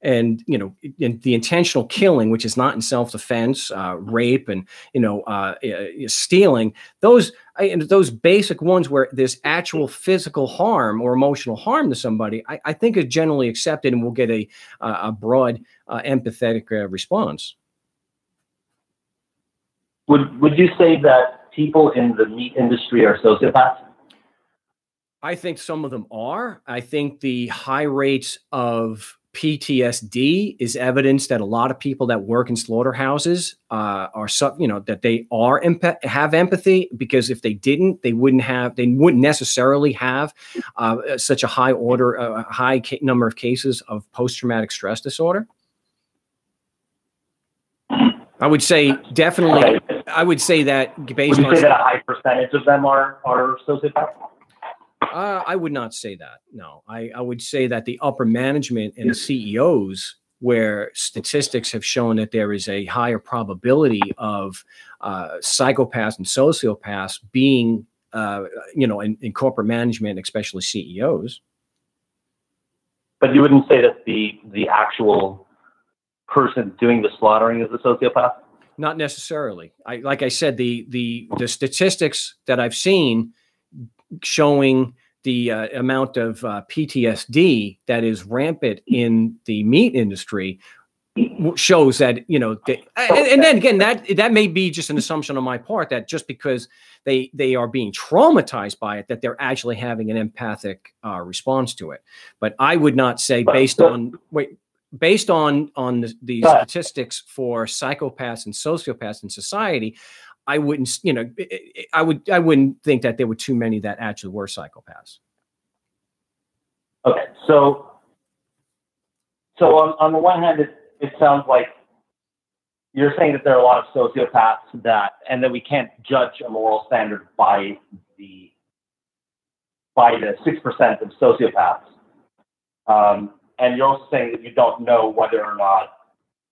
and the intentional killing, which is not in self-defense, rape and stealing, those basic ones where there's actual physical harm or emotional harm to somebody, I think are generally accepted and will get a broad empathetic response. Would you say that people in the meat industry are sociopaths? I think some of them are. I think the high rates of PTSD is evidence that a lot of people that work in slaughterhouses are that they have empathy, because if they didn't, they wouldn't necessarily have such a high number of cases of post-traumatic stress disorder. I would say definitely. Okay. I would say that based on. Would you say that a high percentage of them are sociopaths? I would not say that. No, I would say that the upper management and the CEOs, where statistics have shown that there is a higher probability of psychopaths and sociopaths being, in corporate management, especially CEOs. But you wouldn't say that the actual person doing the slaughtering is a sociopath? Not necessarily. Like I said, the statistics that I've seen showing the amount of PTSD that is rampant in the meat industry shows that, and then again, that may be just an assumption on my part, that just because they are being traumatized by it, that they're actually having an empathic response to it. But I would not say based on the statistics for psychopaths and sociopaths in society, I wouldn't, I wouldn't think that there were too many that actually were psychopaths. Okay, so on the one hand, it sounds like you're saying that there are a lot of sociopaths and that we can't judge a moral standard by the 6% of sociopaths, and you're also saying that you don't know whether or not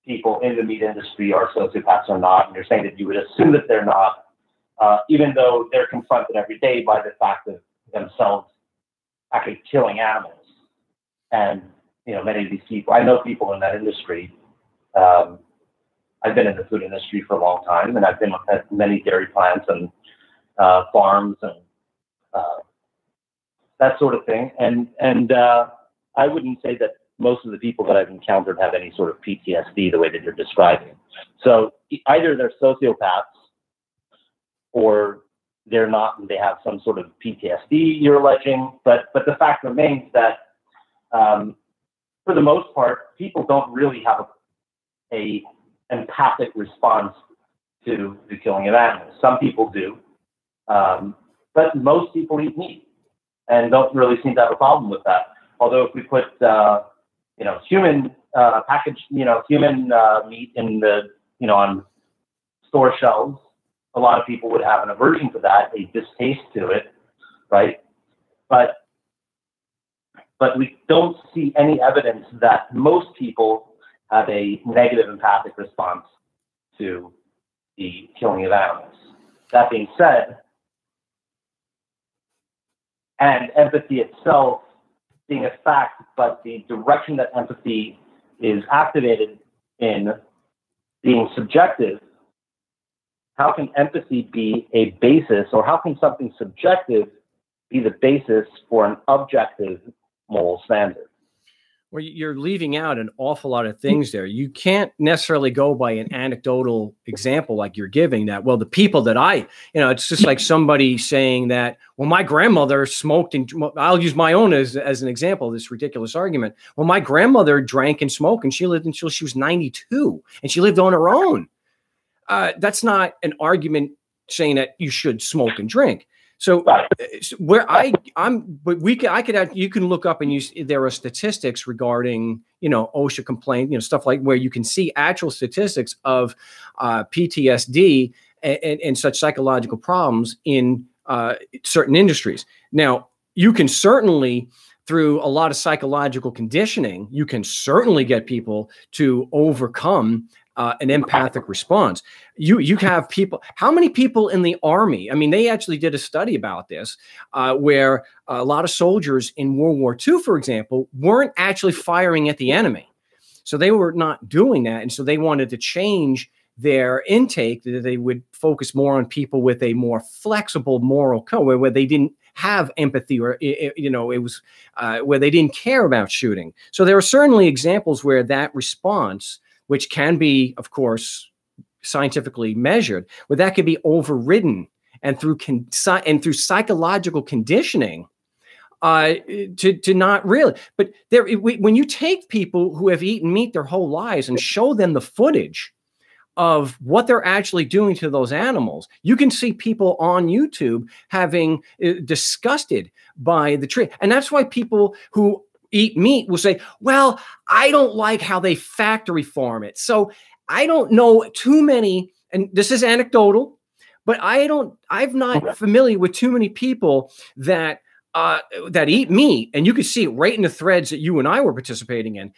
people in the meat industry are sociopaths or not, and you're saying that you would assume that they're not, even though they're confronted every day by the fact of themselves actually killing animals. And many of these people, I know people in that industry. I've been in the food industry for a long time, and I've been at many dairy plants and farms and that sort of thing. And I wouldn't say that most of the people that I've encountered have any sort of PTSD the way that you're describing. So either they're sociopaths or they're not, and they have some sort of PTSD you're alleging. But the fact remains that for the most part, people don't really have a empathic response to the killing of animals. Some people do, But most people eat meat and don't really seem to have a problem with that. Although if we put, human packaged, human meat in the, on store shelves, a lot of people would have an aversion to that, a distaste to it, right? But we don't see any evidence that most people have a negative empathic response to the killing of animals. That being said, and empathy itself being a fact, but the direction that empathy is activated in being subjective, how can empathy be a basis, or how can something subjective be the basis for an objective moral standard? Well, you're leaving out an awful lot of things there. You can't necessarily go by an anecdotal example like you're giving that, well, the people that it's just like somebody saying that, well, my grandmother smoked, and I'll use my own as an example of this ridiculous argument. Well, my grandmother drank and smoked, and she lived until she was 92, and she lived on her own. That's not an argument saying that you should smoke and drink. So where you can look up and there are statistics regarding, OSHA complaint, stuff like where you can see actual statistics of PTSD and such psychological problems in certain industries. Now, you can certainly, through a lot of psychological conditioning, you can certainly get people to overcome an empathic response. You have people, how many people in the Army? I mean, they actually did a study about this where a lot of soldiers in World War II, for example, weren't actually firing at the enemy. So they were not doing that. And so they wanted to change their intake, that they would focus more on people with a more flexible moral code, where they didn't have empathy, or, it was where they didn't care about shooting. So there are certainly examples where that response, which can be, of course, scientifically measured, where that could be overridden, and through psychological conditioning, to not really. But when you take people who have eaten meat their whole lives and show them the footage of what they're actually doing to those animals, you can see people on YouTube having disgusted by the tree, and that's why people who eat meat will say, well, I don't like how they factory farm it. So I don't know too many, and this is anecdotal, but I'm not familiar with too many people that eat meat. And you could see it right in the threads that you and I were participating in.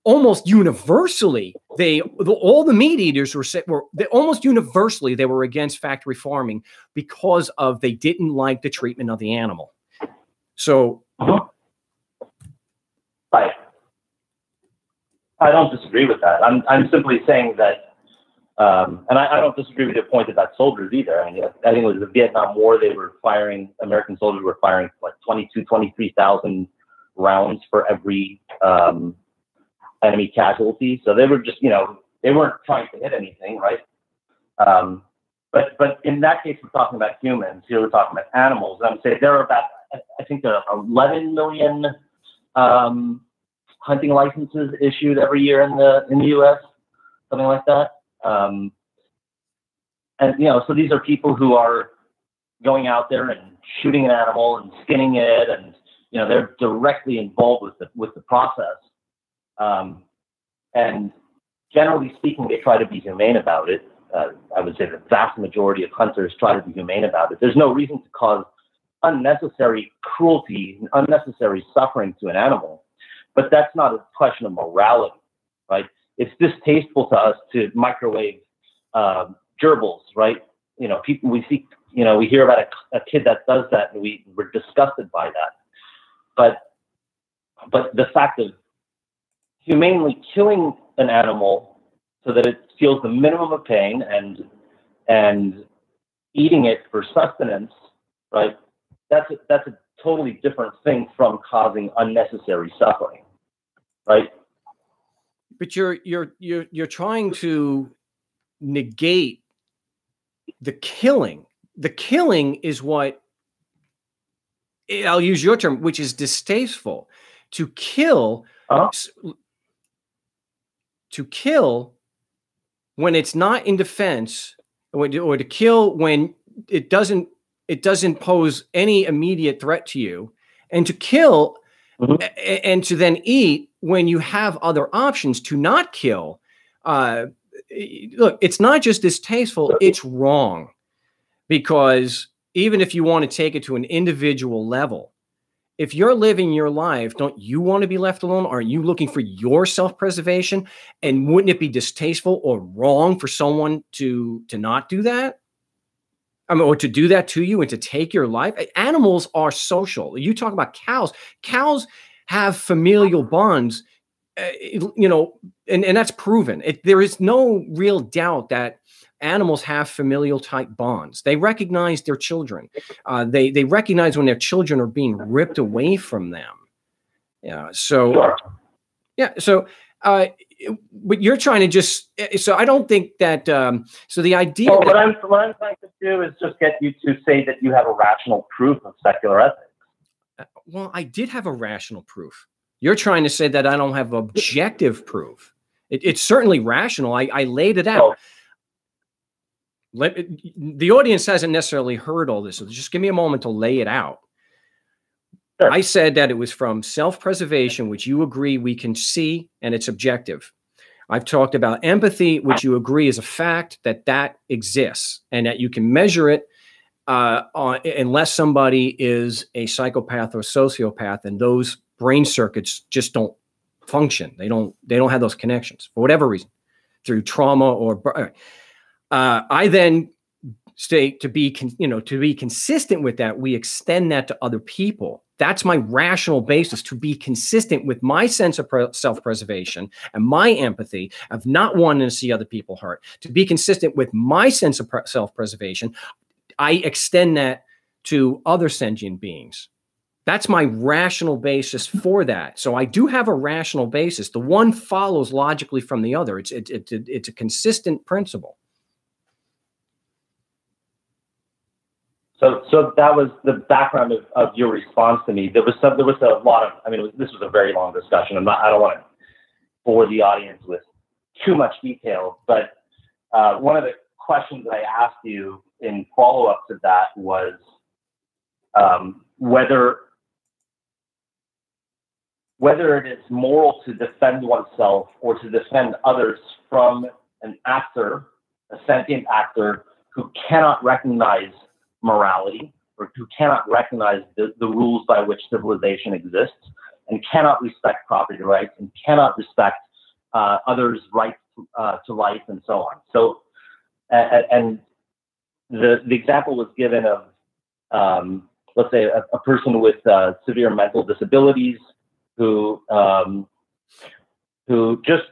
Almost universally, all the meat eaters were almost universally, they were against factory farming because they didn't like the treatment of the animal. So, I don't disagree with that. I'm simply saying that, and I don't disagree with your point about soldiers either. I mean, I think it was the Vietnam War. American soldiers were firing like 23,000 rounds for every enemy casualty. So they were just, they weren't trying to hit anything, right? But in that case, we're talking about humans. Here we're talking about animals. I'm saying there are I think there are 11 million hunting licenses issued every year in the U.S., something like that. And so these are people who are going out there and shooting an animal and skinning it, and they're directly involved with the process. And generally speaking, they try to be humane about it. I would say the vast majority of hunters try to be humane about it. There's no reason to cause unnecessary cruelty and unnecessary suffering to an animal. But that's not a question of morality, right? It's distasteful to us to microwave gerbils, right? People we hear about a kid that does that, and we're disgusted by that. But the fact of humanely killing an animal so that it feels the minimum of pain and eating it for sustenance, right? That's a totally different thing from causing unnecessary suffering, right? But you're trying to negate the killing. The killing is what, I'll use your term, which is distasteful. To kill, when it's not in defense, or to kill when it doesn't it doesn't pose any immediate threat to you, and to kill and to then eat when you have other options to not kill. Look, it's not just distasteful, it's wrong. Because even if you want to take it to an individual level, if you're living your life, don't you want to be left alone? Are you looking for your self-preservation? And wouldn't it be distasteful or wrong for someone to not do that? I mean, or to do that to you and to take your life? Animals are social. You talk about cows. Cows have familial bonds, you know, and that's proven. There is no real doubt that animals have familial type bonds. They recognize their children. They recognize when their children are being ripped away from them. Yeah. So, yeah. So, but you're trying to just. So I don't think that. So the idea. Well, what I'm trying to do is just get you to say that you have a rational proof of secular ethics. Well, I did have a rational proof. You're trying to say that I don't have objective proof. It's certainly rational. I laid it out. Oh. The audience hasn't necessarily heard all this, so just give me a moment to lay it out. Sure. I said that it was from self-preservation, which you agree we can see, and it's objective. I've talked about empathy, which you agree is a fact that exists, and that you can measure it unless somebody is a psychopath or sociopath, and those brain circuits just don't function. They don't have those connections for whatever reason, through trauma or. I then state to be consistent with that, we extend that to other people. That's my rational basis, to be consistent with my sense of self-preservation and my empathy of not wanting to see other people hurt. To be consistent with my sense of self-preservation, I extend that to other sentient beings. That's my rational basis for that. So I do have a rational basis. The one follows logically from the other. It's a consistent principle. So that was the background of your response to me. There was a lot of, I mean, this was a very long discussion. I don't want to bore the audience with too much detail, but one of the questions that I asked you in follow-up to that was whether it is moral to defend oneself or to defend others from an actor, a sentient actor who cannot recognize morality, or who cannot recognize the rules by which civilization exists, and cannot respect property rights, and cannot respect others' rights to life, and so on. So, and the example was given of, let's say, a person with severe mental disabilities who just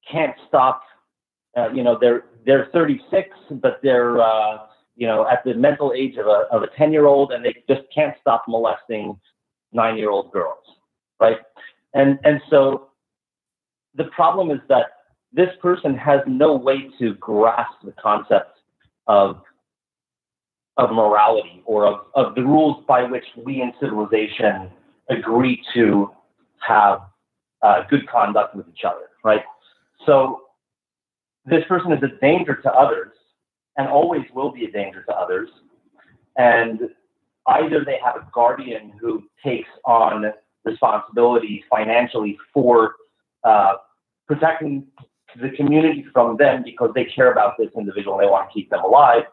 can't stop. They're 36, but they're at the mental age of a 10-year-old, and they just can't stop molesting 9-year-old girls, right? And so the problem is that this person has no way to grasp the concept of morality, or of the rules by which we in civilization agree to have good conduct with each other, right? So this person is a danger to others, and always will be a danger to others. And either they have a guardian who takes on responsibility financially for protecting the community from them because they care about this individual and they want to keep them alive,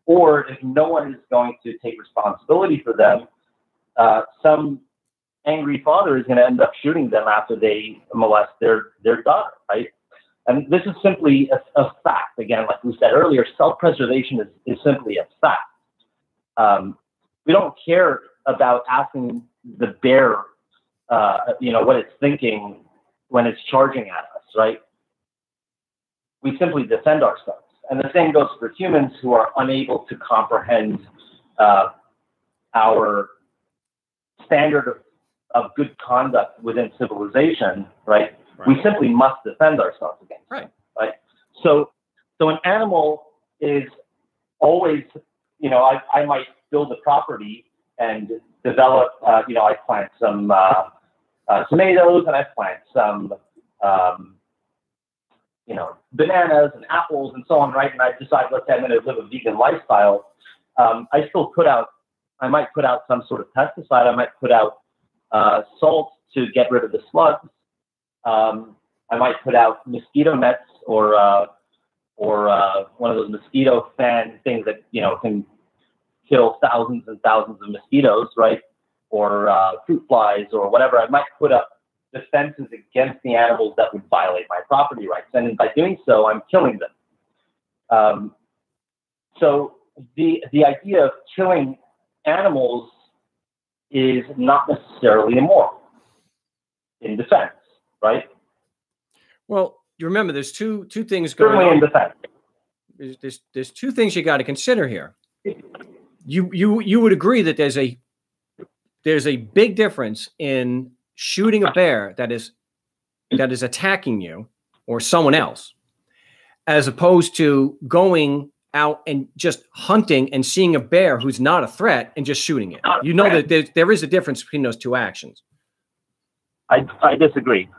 or if no one is going to take responsibility for them, some angry father is going to end up shooting them after they molest their daughter, right? And this is simply a fact. Again, like we said earlier, self-preservation is simply a fact. We don't care about asking the bear, what it's thinking when it's charging at us, right? We simply defend ourselves. And the same goes for humans who are unable to comprehend our standard of good conduct within civilization, right? We simply must defend ourselves against them, right? So an animal is always, I might build a property and develop, I plant some tomatoes, and I plant some, bananas and apples and so on, right? And I decide, let's say I'm going to live a vegan lifestyle. I might put out some sort of pesticide. I might put out salt to get rid of the slugs. I might put out mosquito nets or one of those mosquito fan things that, you know, can kill thousands and thousands of mosquitoes, right? Or fruit flies or whatever. I might put up defenses against the animals that would violate my property rights. And by doing so, I'm killing them. So the idea of killing animals is not necessarily immoral in defense, right? Well, you remember there's two things going Certainly on. in defense. There's two things you got to consider here. You would agree that there's a big difference in shooting a bear that is attacking you or someone else, as opposed to going out and just hunting and seeing a bear who's not a threat and just shooting it. You know that there is a difference between those two actions. I disagree.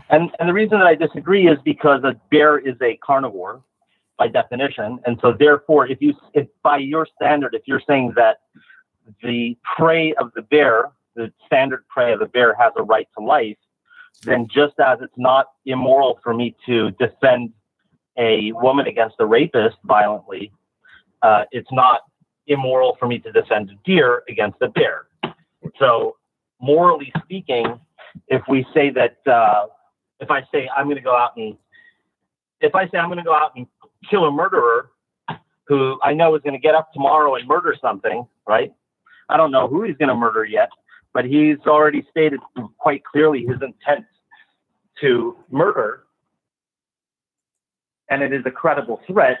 And the reason that I disagree is because a bear is a carnivore by definition. And so therefore, if by your standard, if you're saying that the prey of the bear, the standard prey of the bear has a right to life, then just as it's not immoral for me to defend a woman against a rapist violently, it's not immoral for me to defend a deer against a bear. So morally speaking, if we say that, if I say I'm going to go out and kill a murderer who I know is going to get up tomorrow and murder something, right? I don't know who he's going to murder yet, but he's already stated quite clearly his intent to murder, and it is a credible threat,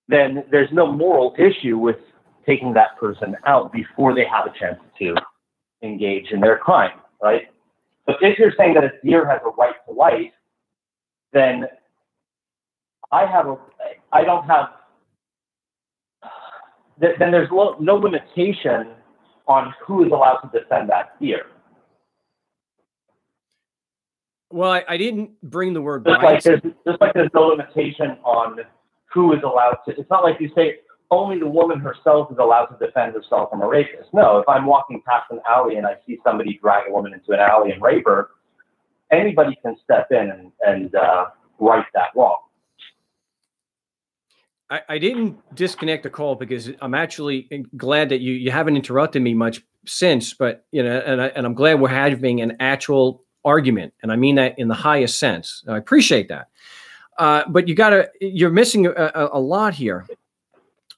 then there's no moral issue with taking that person out before they have a chance to engage in their crime, right? But if you're saying that a deer has a right to life, then then there's no limitation on who is allowed to defend that deer. Well, I didn't bring the word rights. Just like there's no limitation on who is allowed to. It's not like you say only the woman herself is allowed to defend herself from a rapist. No, if I'm walking past an alley and I see somebody drag a woman into an alley and rape her, anybody can step in and right that wrong. I didn't disconnect the call because I'm actually glad that you haven't interrupted me much since, but you know, and I'm glad we're having an actual argument, and I mean that in the highest sense. I appreciate that. But you're missing a lot here.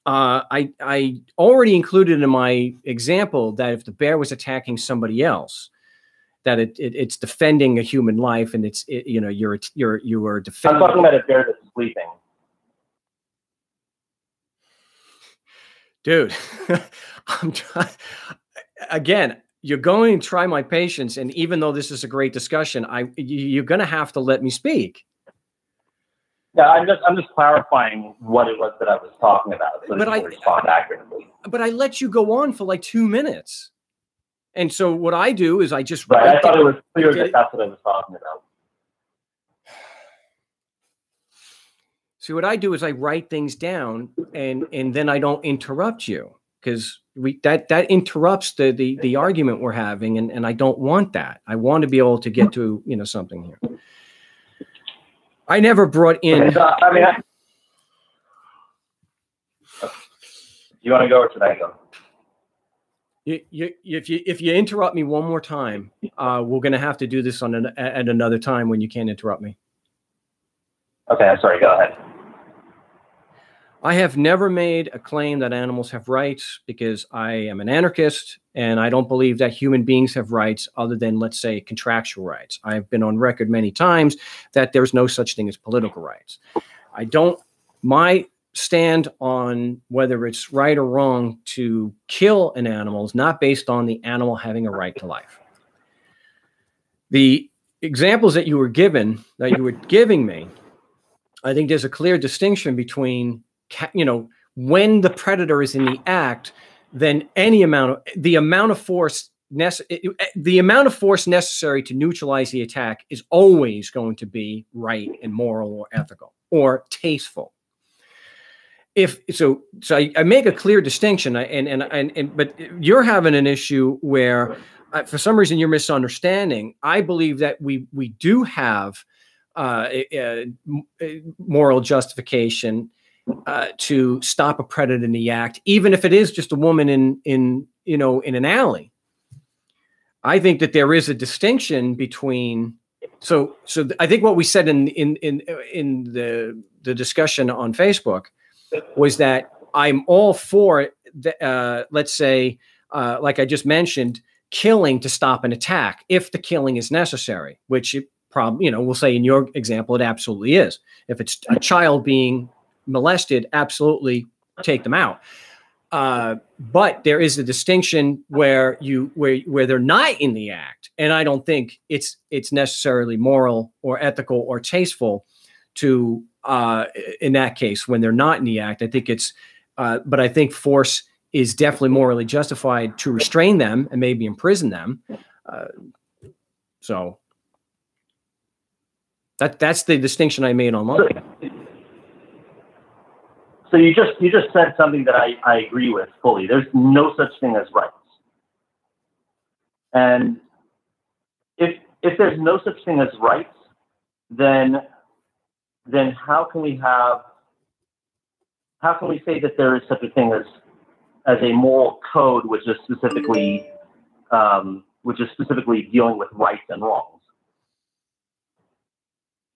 I already included in my example that if the bear was attacking somebody else, that it's defending a human life, and you are defending. I'm talking about a bear that's sleeping. Dude, again, you're going to try my patience, and even though this is a great discussion, you're going to have to let me speak. Yeah, I'm just clarifying what it was that I was talking about, so that you can respond accurately. But I let you go on for like 2 minutes, and so what I do is I just right. I thought it was clear that that's what I was talking about. See, what I do is I write things down, and then I don't interrupt you, because that interrupts the argument we're having, and I don't want that. I want to be able to get to something here. I never brought in. Okay, so, you want to go or should I go? If you interrupt me one more time, we're going to have to do this at another time when you can't interrupt me. Okay, I'm sorry. Go ahead. I have never made a claim that animals have rights because I am an anarchist, and I don't believe that human beings have rights other than, let's say, contractual rights. I've been on record many times that there's no such thing as political rights. My stand on whether it's right or wrong to kill an animal is not based on the animal having a right to life. The examples that you were giving me, I think there's a clear distinction between when the predator is in the act, then the amount of force necessary to neutralize the attack is always going to be right and moral or ethical or tasteful. I make a clear distinction, but you're having an issue where, for some reason, you're misunderstanding. I believe that we do have moral justification to stop a predator in the act, even if it is just a woman in an alley. I think that there is a distinction between. So I think what we said in the discussion on Facebook was that I'm all for, let's say, like I just mentioned, killing to stop an attack if the killing is necessary, which it we'll say in your example, it absolutely is. If it's a child being molested, absolutely take them out. But there is a distinction where they're not in the act, and I don't think it's necessarily moral or ethical or tasteful to in that case when they're not in the act. I think it's, but I think force is definitely morally justified to restrain them and maybe imprison them. So that's the distinction I made online. So you just said something that I agree with fully. There's no such thing as rights. And if there's no such thing as rights, then how can we say that there is such a thing as a moral code which is specifically dealing with rights and wrongs?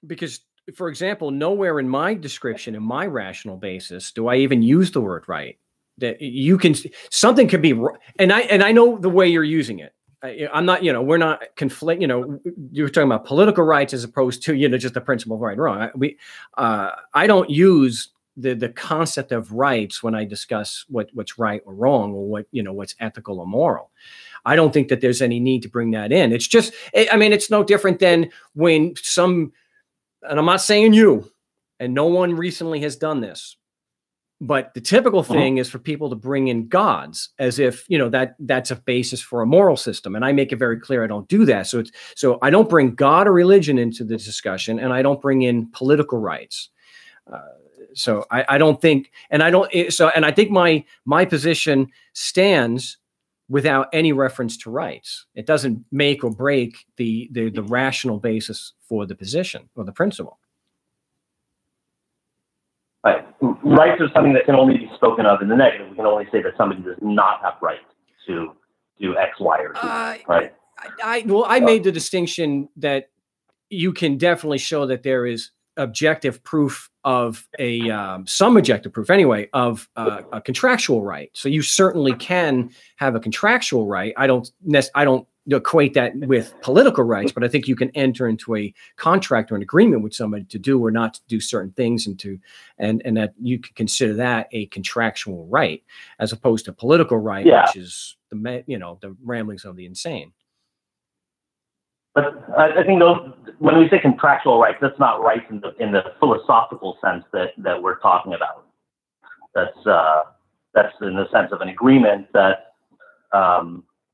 Because, for example, nowhere in my description, in my rational basis, do I even use the word right. That you can, something could be, and I know the way you're using it. I'm not, we're not conflict. You're talking about political rights as opposed to, just the principle of right and wrong. I don't use the concept of rights when I discuss what's right or wrong, or what's ethical or moral. I don't think that there's any need to bring that in. It's just, it's no different than when and I'm not saying you, and no one recently has done this, but the typical thing is for people to bring in gods as if, that's a basis for a moral system. And I make it very clear I don't do that. So I don't bring God or religion into the discussion, and I don't bring in political rights. So I don't think, and I think my position stands without any reference to rights. It doesn't make or break the rational basis for the position or the principle. Right. Rights are something that can only be spoken of in the negative. We can only say that somebody does not have right to do X, Y, or Z. Right. I made the distinction that you can definitely show that there is objective proof of some objective proof anyway of a contractual right. So you certainly can have a contractual right. I don't equate that with political rights, but I think you can enter into a contract or an agreement with somebody to do or not to do certain things, and that you can consider that a contractual right as opposed to political right, which is the ramblings of the insane. But I think when we say contractual rights, that's not rights in the philosophical sense that we're talking about. That's in the sense of an agreement that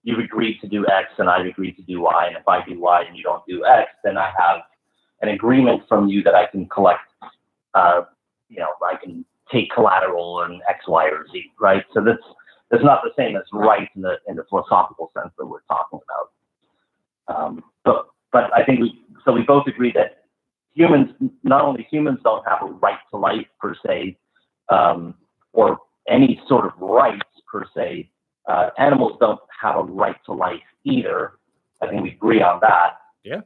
you've agreed to do X and I've agreed to do Y, and if I do Y and you don't do X, then I have an agreement from you that I can collect. I can take collateral and X, Y, or Z, right? So that's not the same as rights in the philosophical sense that we're talking about. But I think we both agree that not only humans don't have a right to life per se, or any sort of rights per se. Animals don't have a right to life either. I think we agree on that. Yeah.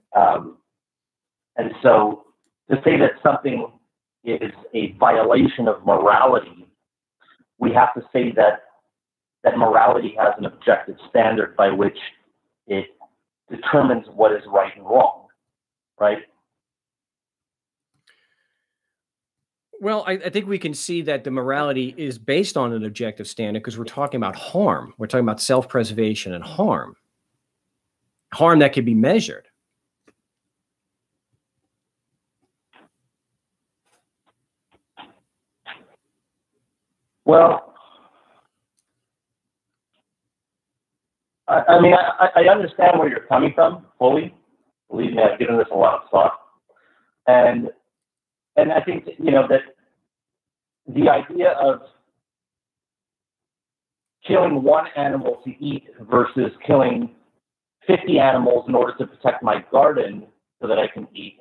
And so to say that something is a violation of morality, we have to say that morality has an objective standard by which it determines what is right and wrong, right? Well, I think we can see that the morality is based on an objective standard because we're talking about harm. We're talking about self-preservation and harm. Harm that can be measured. Well, I understand where you're coming from fully. Believe me, I've given this a lot of thought. And I think, that the idea of killing one animal to eat versus killing 50 animals in order to protect my garden so that I can eat,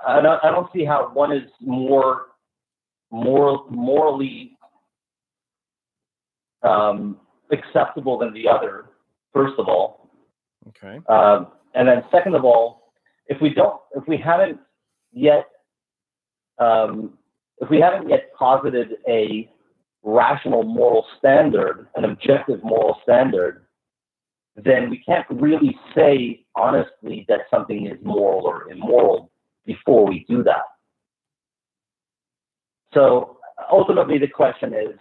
I don't see how one is more morally acceptable than the other, first of all. Okay. And then second of all, if we haven't yet posited a rational moral standard, an objective moral standard, then we can't really say honestly that something is moral or immoral before we do that. So ultimately the question is,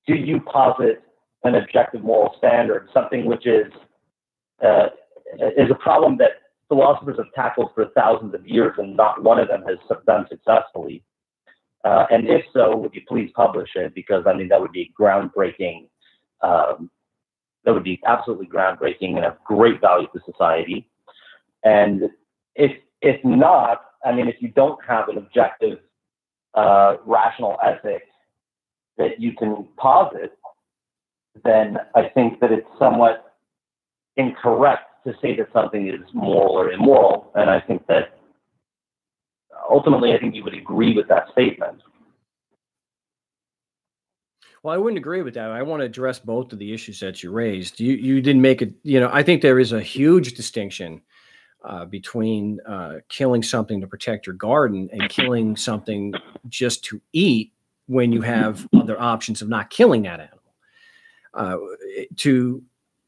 do you posit an objective moral standard, something which is a problem that philosophers have tackled for thousands of years and not one of them has done successfully? And if so, would you please publish it? Because I mean, that would be groundbreaking. That would be absolutely groundbreaking and of great value to society. And if not, I mean, if you don't have an objective, rational ethic that you can posit, then I think that it's somewhat incorrect to say that something is moral or immoral. And I think that ultimately, I think you would agree with that statement. Well, I wouldn't agree with that. I want to address both of the issues that you raised. You didn't make it, I think there is a huge distinction between killing something to protect your garden and killing something just to eat when you have other options of not killing that animal.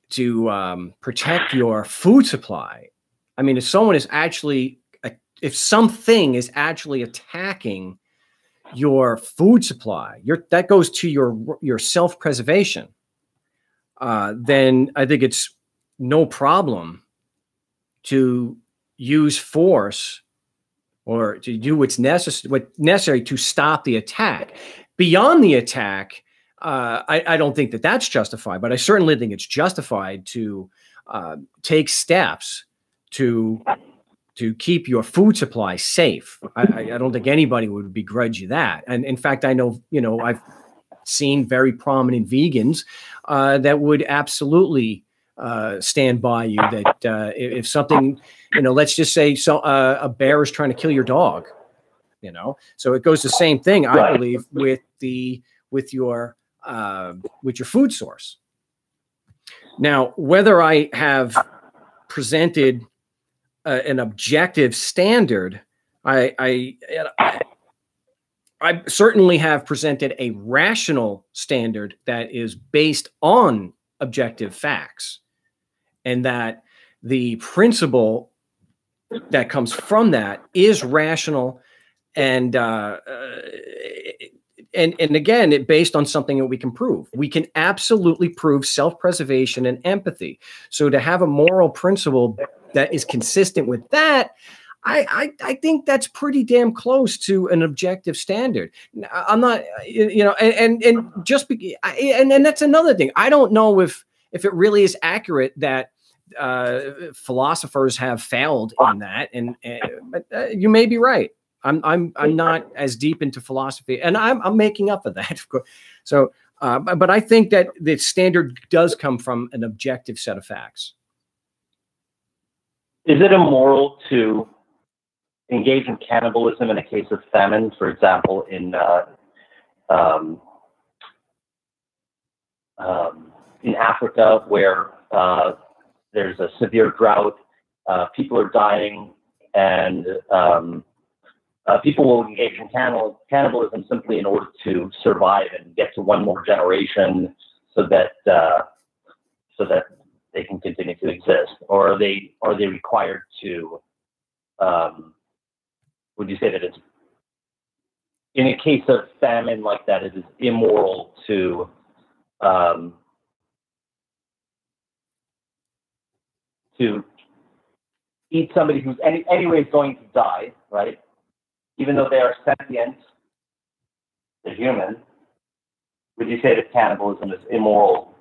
To protect your food supply, I mean, if something is actually attacking your food supply, that goes to your self-preservation, then I think it's no problem to use force or to do what's necessary to stop the attack. Beyond the attack, I don't think that that's justified, but I certainly think it's justified to take steps to keep your food supply safe. I don't think anybody would begrudge you that. And in fact, I know, I've seen very prominent vegans that would absolutely stand by you that if something, let's just say a bear is trying to kill your dog, so it goes the same thing, I believe, with your food source. Now, whether I have presented an objective standard, I certainly have presented a rational standard that is based on objective facts, and that the principle that comes from that is rational, and again, it based on something that we can prove. We can absolutely prove self-preservation and empathy. So to have a moral principle that is consistent with that, I think that's pretty damn close to an objective standard. I'm not, and that's another thing. I don't know if it really is accurate that philosophers have failed in that, but you may be right. I'm not as deep into philosophy, and I'm making up for that, of course. So, but I think that the standard does come from an objective set of facts. Is it immoral to engage in cannibalism in a case of famine, for example, in Africa, where there's a severe drought, people are dying, and people will engage in cannibalism simply in order to survive and get to one more generation, so that they can continue to exist? Or are they required to? Would you say that it's, in a case of famine like that, it is immoral to eat somebody who's anyways going to die, right? Even though they are sentient, they're human. Would you say that cannibalism is immoral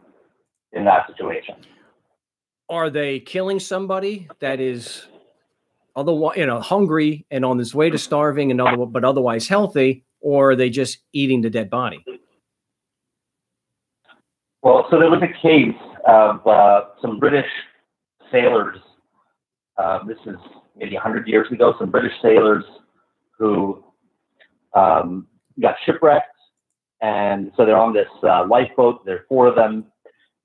in that situation? Are they killing somebody that is otherwise, hungry and on his way to starving, but otherwise healthy, or are they just eating the dead body? Well, so there was a case of some British sailors. This is maybe 100 years ago. Some British sailors who got shipwrecked, and so they're on this lifeboat. There are 4 of them,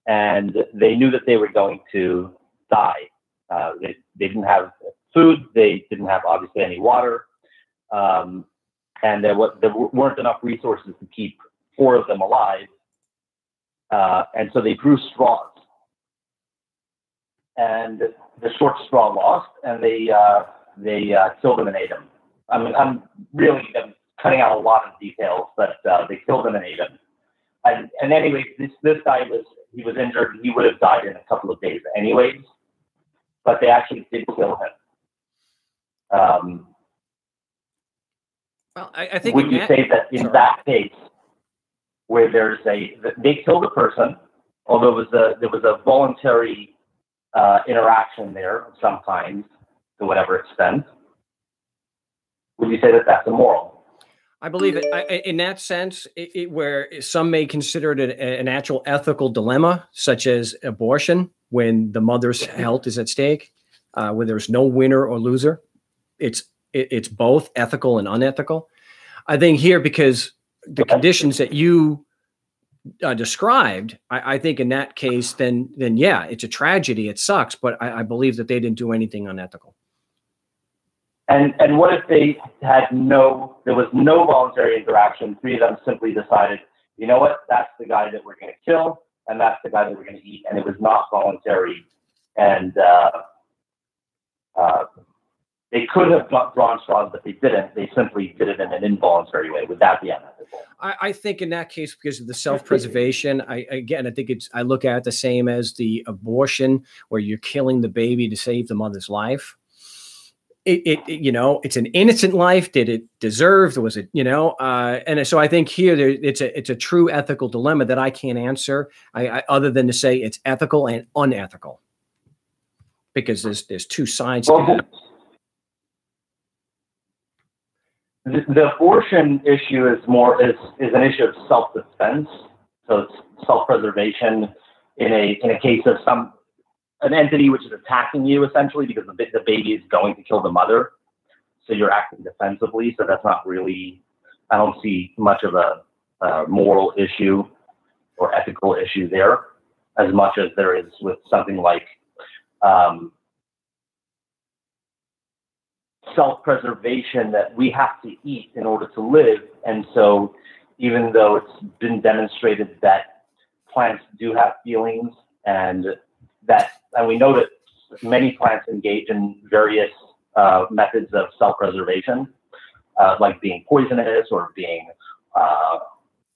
and they knew that they were going to die. They didn't have food. They didn't have obviously any water, and there weren't enough resources to keep 4 of them alive. And so they drew straws, and the short straw lost, and they killed them and ate them. I mean, I'm cutting out a lot of details, but they killed him and ate him. And anyway, this guy was injured. He would have died in a couple of days anyways, but they actually did kill him. Well, I think would you say that in that case, where they killed a person, although there was a voluntary interaction there of some kind, to whatever extent, would you say that that's immoral? I believe it in that sense, where some may consider it an actual ethical dilemma, such as abortion, when the mother's health is at stake, where there's no winner or loser. It's both ethical and unethical. I think here, because the conditions that you described, I think in that case, then yeah, it's a tragedy. It sucks, but I believe that they didn't do anything unethical. And what if there was no voluntary interaction? 3 of them simply decided, you know what, that's the guy that we're going to kill, and that's the guy that we're going to eat, and it was not voluntary, and they could have drawn straws, but they didn't. They simply did it in an involuntary way. Would that be unethical? I think in that case, because of the self-preservation, I look at it the same as the abortion, where you're killing the baby to save the mother's life. It's an innocent life. Did it deserve? Was it, and so I think here it's a true ethical dilemma that I can't answer. Other than to say it's ethical and unethical, because there's 2 sides to that. The abortion issue is an issue of self-defense. So it's self-preservation in a case of an entity which is attacking you, essentially, because the baby is going to kill the mother. So you're acting defensively. So that's not really, I don't see much of a moral issue or ethical issue there, as much as there is with something like self-preservation, that we have to eat in order to live. And so even though it's been demonstrated that plants do have feelings, and we know that many plants engage in various methods of self-preservation, like being poisonous or being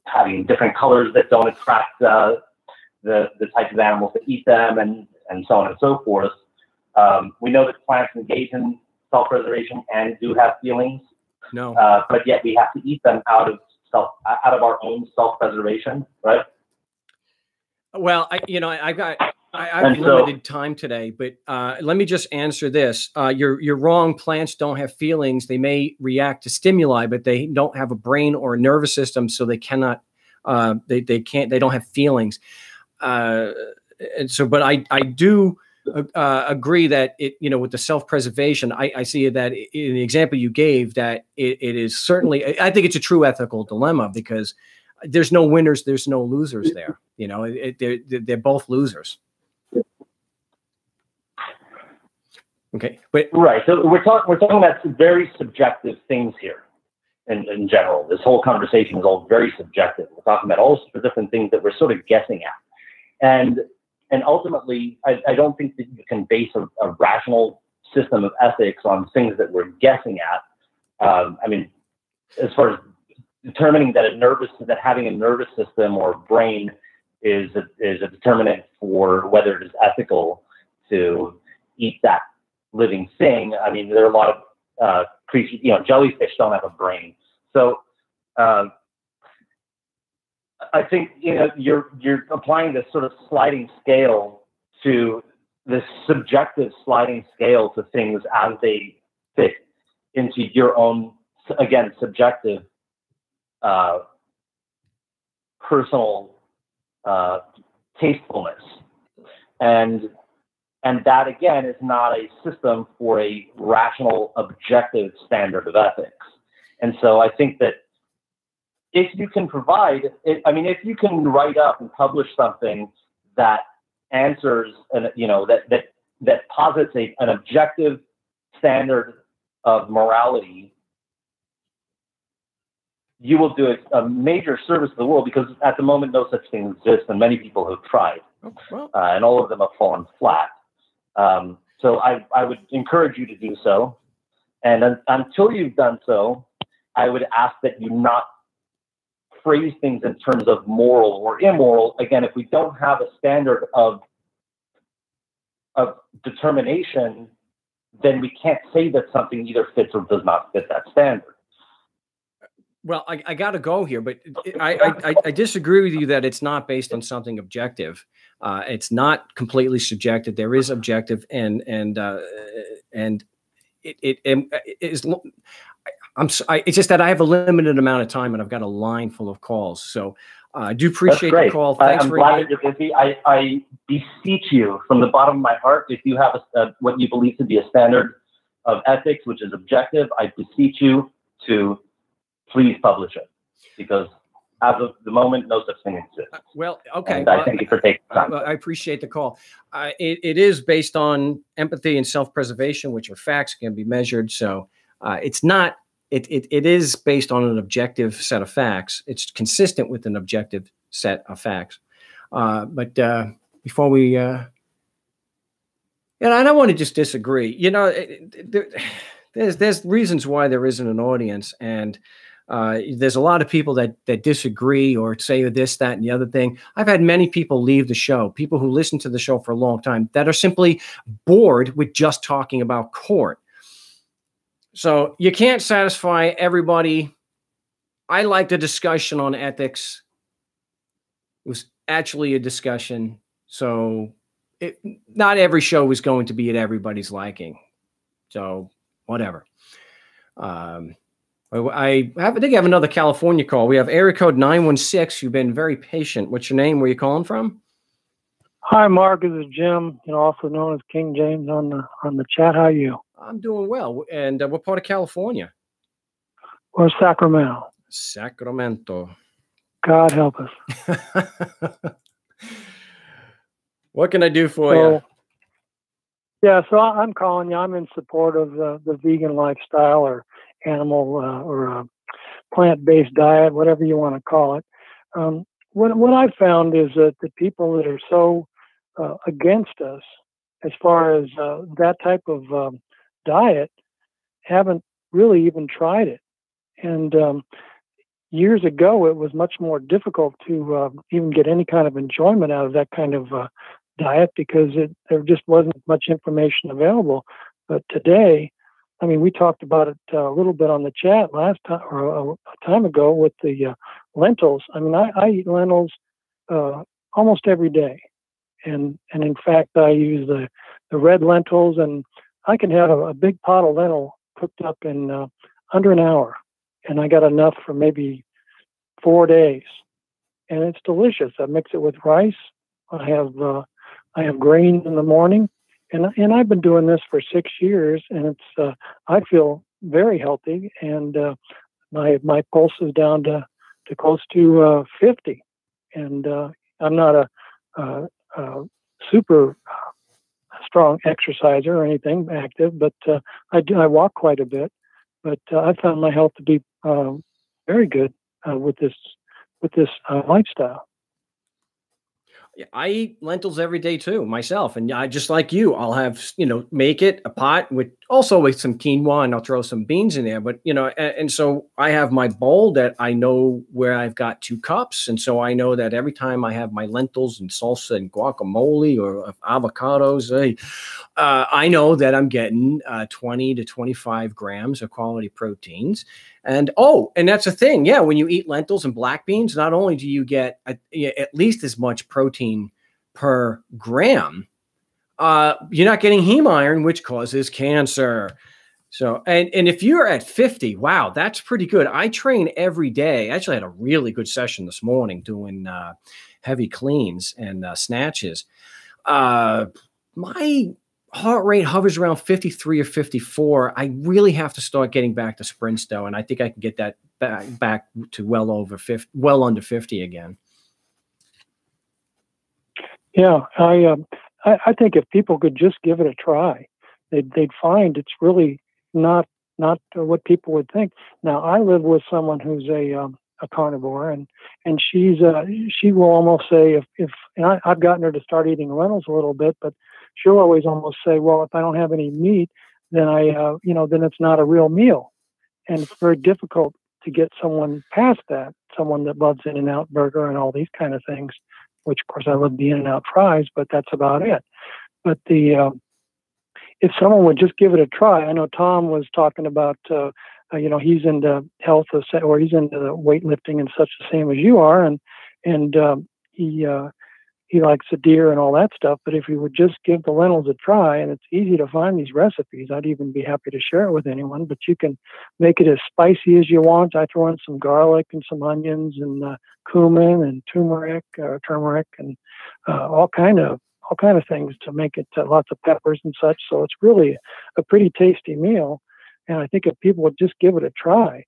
having different colors that don't attract the types of animals that eat them, and so on and so forth. We know that plants engage in self-preservation and do have feelings. No, but yet we have to eat them out of our own self-preservation, right? Well, I've limited time today, but let me just answer this. You're wrong. Plants don't have feelings. They may react to stimuli, but they don't have a brain or a nervous system, so they cannot. They don't have feelings. And so, but I do agree that with the self-preservation, I see that in the example you gave, that it is certainly. I think it's a true ethical dilemma, because there's no winners, there's no losers there. They're both losers. Okay, but right. So we're talking about some very subjective things here. In general, this whole conversation is all very subjective. We're talking about all sorts of different things that we're sort of guessing at, and ultimately, I don't think that you can base a rational system of ethics on things that we're guessing at. I mean, as far as determining that having a nervous system or brain is a determinant for whether it is ethical to eat that living thing. I mean, there are a lot of creatures, jellyfish don't have a brain. So I think, you're applying this sort of sliding scale to this subjective sliding scale to things as they fit into your own, again, subjective personal tastefulness, and that again is not a system for a rational, objective standard of ethics. And so I think that if you can provide, if you can write up and publish something that answers, and that posits an objective standard of morality, you will do a major service to the world, because at the moment no such thing exists, and many people have tried, and all of them have fallen flat. So I would encourage you to do so, and until you've done so, I would ask that you not phrase things in terms of moral or immoral. Again, if we don't have a standard of determination, then we can't say that something either fits or does not fit that standard. Well, I got to go here, but I disagree with you that it's not based on something objective. It's not completely subjective. There is objective, and it is. It's just that I have a limited amount of time, and I've got a line full of calls. So I do appreciate the call. Thanks for glad that you're busy. I beseech you from the bottom of my heart, if you have what you believe to be a standard of ethics, which is objective, I beseech you to please publish it, because as of the moment, no such thing exists. Well, okay. And I thank you for taking time. I appreciate the call. It is based on empathy and self-preservation, which are facts, can be measured. So it's not. It is based on an objective set of facts. It's consistent with an objective set of facts. But before we, and I don't want to just disagree. There's reasons why there isn't an audience, and there's a lot of people that disagree or say this, that, and the other thing. I've had many people leave the show, people who listen to the show for a long time, that are simply bored with just talking about court. So you can't satisfy everybody. I liked the discussion on ethics. It was actually a discussion. So not every show is going to be at everybody's liking. So whatever. I think I have another California call. We have area code 916. You've been very patient. What's your name? Where are you calling from? Hi, Mark. This is Jim, also known as King James on the chat. How are you? I'm doing well. And what part of California? Or Sacramento. Sacramento. God help us. What can I do for you? Yeah, so I'm calling you. I'm in support of the vegan lifestyle, or animal or plant-based diet, whatever you want to call it. What I've found is that the people that are so against us as far as that type of diet haven't really even tried it. And years ago, it was much more difficult to even get any kind of enjoyment out of that kind of diet, because there just wasn't much information available. But today, I mean, we talked about it a little bit on the chat last time, or a time ago, with the lentils. I mean, I eat lentils almost every day. And in fact, I use the red lentils, and I can have a big pot of lentil cooked up in under an hour. And I got enough for maybe 4 days. And it's delicious. I mix it with rice. I have grains in the morning. And I've been doing this for 6 years, and it's I feel very healthy, and my pulse is down to close to 50, and I'm not a super strong exerciser or anything active, but I walk quite a bit. But I found my health to be very good with this lifestyle. I eat lentils every day too, myself. And I, just like you, I'll have, make it a pot with some quinoa, and I'll throw some beans in there. But, and so I have my bowl that I know where I've got 2 cups. And so I know that every time I have my lentils and salsa and guacamole or avocados, I know that I'm getting 20 to 25 grams of quality proteins. And that's a thing. Yeah, when you eat lentils and black beans, not only do you get at least as much protein per gram, you're not getting heme iron, which causes cancer. So, and if you're at 50, wow, that's pretty good. I train every day. I actually had a really good session this morning doing heavy cleans and snatches. My heart rate hovers around 53 or 54. I really have to start getting back to sprints though, and I think I can get that back to well over 50, well under 50 again. Yeah, I think if people could just give it a try, they'd find it's really not what people would think. Now, I live with someone who's a carnivore, and she will almost say if and I've gotten her to start eating lentils a little bit, but she'll always almost say, well, if I don't have any meat, then then it's not a real meal, and it's very difficult to get someone past that. Someone that loves In-N-Out Burger and all these kind of things, which of course I love the In-N-Out fries, but that's about it. But if someone would just give it a try, I know Tom was talking about, he's into health or he's into weightlifting and such, the same as you are, and he likes the deer and all that stuff. But if he would just give the lentils a try, and it's easy to find these recipes, I'd even be happy to share it with anyone. But you can make it as spicy as you want. I throw in some garlic and some onions and cumin and turmeric, and all kind of things to make it, lots of peppers and such. So it's really a pretty tasty meal. And I think if people would just give it a try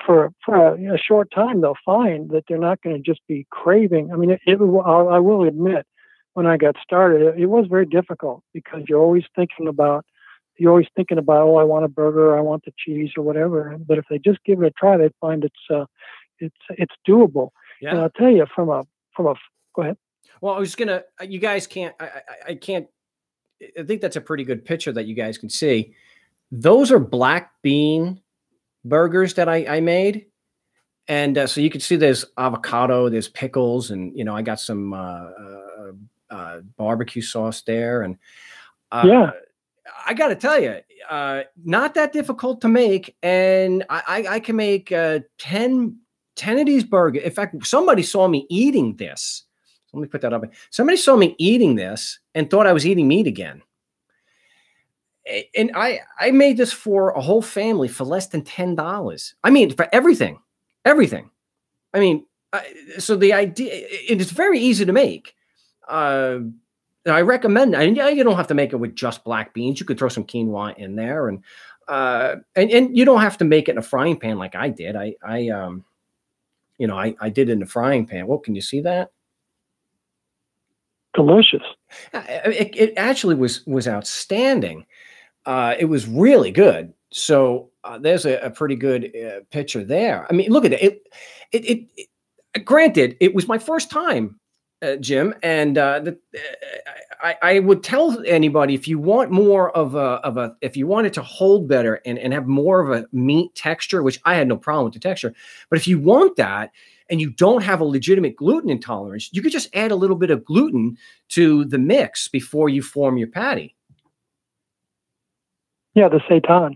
for a short time, they'll find that they're not going to just be craving. I mean, I will admit, when I got started, it was very difficult because you're always thinking about, oh, I want a burger, I want the cheese or whatever. But if they just give it a try, they find it's doable. Yeah. And I'll tell you go ahead. Well, I was gonna. You guys can't. I can't. I think that's a pretty good picture that you guys can see. Those are black bean burgers that I made, and so you can see there's avocado, there's pickles, and I got some barbecue sauce there, and yeah. I got to tell you, not that difficult to make, and I can make 10 of these burgers. In fact, somebody saw me eating this. Let me put that up. Somebody saw me eating this and thought I was eating meat again. And I made this for a whole family for less than $10. I mean, for everything. I mean, so the idea, it's very easy to make. I recommend it. You don't have to make it with just black beans. You could throw some quinoa in there, and you don't have to make it in a frying pan like I did. I did it in a frying pan. Well, can you see that? Delicious. It actually was outstanding. It was really good. So there's a pretty good picture there. I mean, look at it. It granted, it was my first time, Jim, and I would tell anybody, if you want more if you want it to hold better and have more of a meat texture, which I had no problem with the texture, but if you want that and you don't have a legitimate gluten intolerance, you could just add a little bit of gluten to the mix before you form your patty. Yeah, the seitan.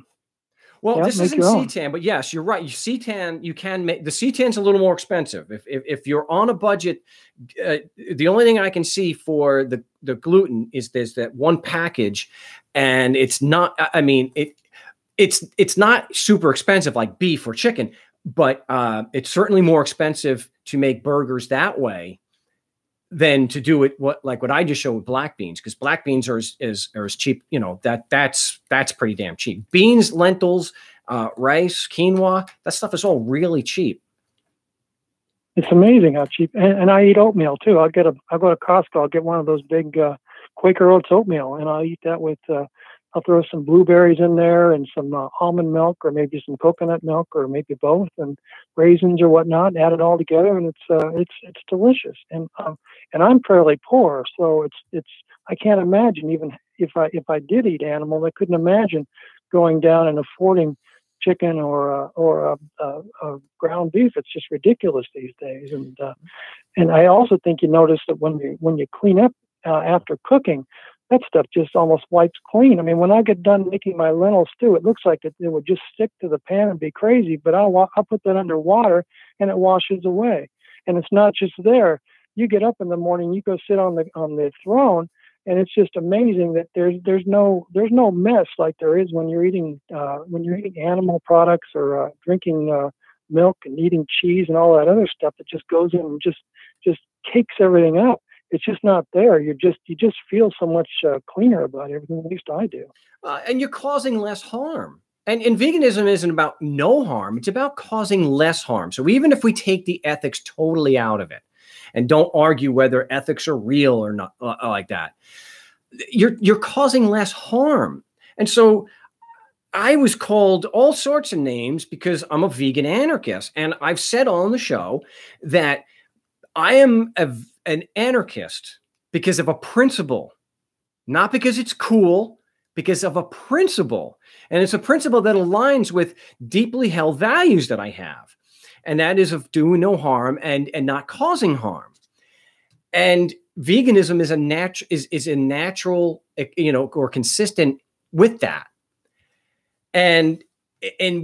Well, yeah, this isn't seitan, but yes, you're right. Seitan, you can make the seitan's a little more expensive. If you're on a budget, the only thing I can see for the gluten is there's that one package, and it's not. I mean, it's not super expensive like beef or chicken, but it's certainly more expensive to make burgers that way than to do it what I just showed with black beans, because black beans are as cheap. That's pretty damn cheap. Beans, lentils, rice, quinoa, that stuff is all really cheap. It's amazing how cheap. And I eat oatmeal too. I'll go to Costco. I'll get one of those big Quaker Oats oatmeal, and I'll eat that with. I'll throw some blueberries in there and some almond milk, or maybe some coconut milk, or maybe both, and raisins or whatnot. Add it all together, and it's delicious. And I'm fairly poor, so it's I can't imagine, even if I did eat animal, I couldn't imagine going down and affording chicken or ground beef. It's just ridiculous these days. And I also think you notice that when you clean up after cooking, that stuff just almost wipes clean. I mean, when I get done making my lentil stew, it looks like it would just stick to the pan and be crazy, but I'll put that under water and it washes away. And it's not just there. You get up in the morning, you go sit on the throne, And it's just amazing that there's no mess like there is when you're eating animal products or drinking milk and eating cheese and all that other stuff that just goes in and just cakes everything up. It's just not there. You just feel so much cleaner about everything. At least I do. And you're causing less harm. And veganism isn't about no harm. It's about causing less harm. So even if we take the ethics totally out of it and don't argue whether ethics are real or not, like that, you're causing less harm. And so I was called all sorts of names because I'm a vegan anarchist. And I've said on the show that I am an anarchist because of a principle, not because it's cool, because of a principle. And it's a principle that aligns with deeply held values that I have. And that is of doing no harm and not causing harm. And veganism is a natural, or consistent with that. And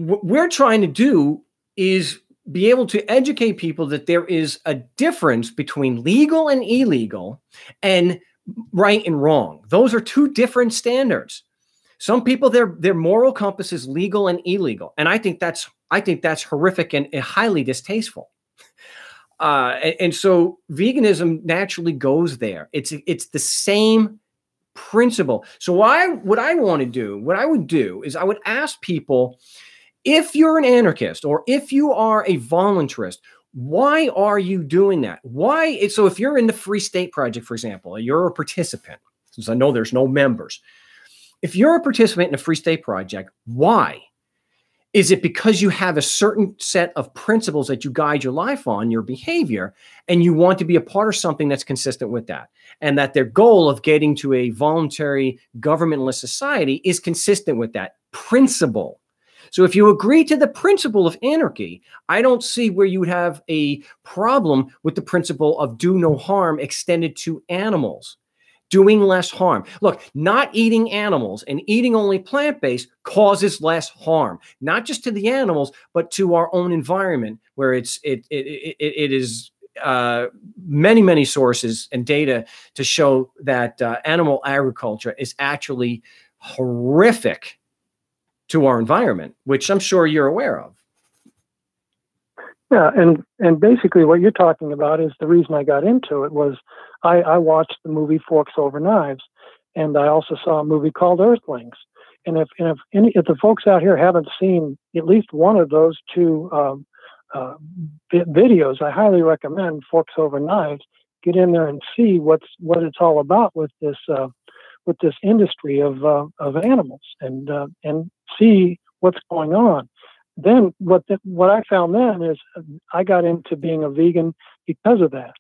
what we're trying to do is be able to educate people that there is a difference between legal and illegal and right and wrong. Those are two different standards. Some people, their moral compass is legal and illegal. And I think that's horrific and highly distasteful. And so veganism naturally goes there. It's the same principle. So what I would do is I would ask people, if you're an anarchist or if you are a voluntarist, why are you doing that? Why? So if you're in the Free State Project, for example, you're a participant, since I know there's no members. If you're a participant in a Free State Project, why? Is it because you have a certain set of principles that you guide your life on, your behavior, and you want to be a part of something that's consistent with that? And that their goal of getting to a voluntary governmentless society is consistent with that principle? So if you agree to the principle of anarchy, I don't see where you would have a problem with the principle of do no harm extended to animals. Doing less harm. Look, not eating animals and eating only plant-based causes less harm, not just to the animals, but to our own environment, where it is many sources and data to show that animal agriculture is actually horrific to our environment, which I'm sure you're aware of. Yeah, and basically what you're talking about is the reason I got into it was I watched the movie Forks Over Knives, and I also saw a movie called Earthlings. And if the folks out here haven't seen at least one of those two videos, I highly recommend Forks Over Knives. Get in there and see what it's all about with this industry of animals, and see what's going on. Then what I found then is I got into being a vegan because of that.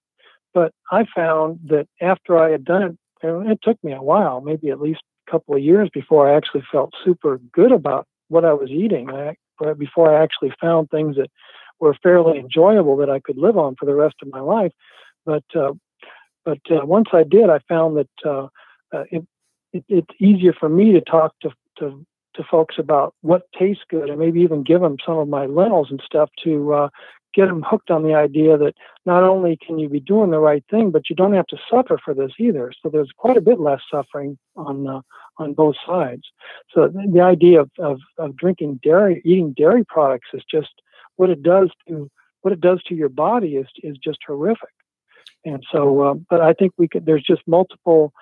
But I found that after I had done it, and it took me a while, maybe at least a couple of years before I actually felt super good about what I was eating. Before I actually found things that were fairly enjoyable that I could live on for the rest of my life. But once I did, I found that it's easier for me to talk to folks about what tastes good, and maybe even give them some of my lentils and stuff to get them hooked on the idea that not only can you be doing the right thing, but you don't have to suffer for this either. So there's quite a bit less suffering on both sides. So the idea of drinking dairy, eating dairy products is just what it does to your body is just horrific. And so, but I think there's just multiple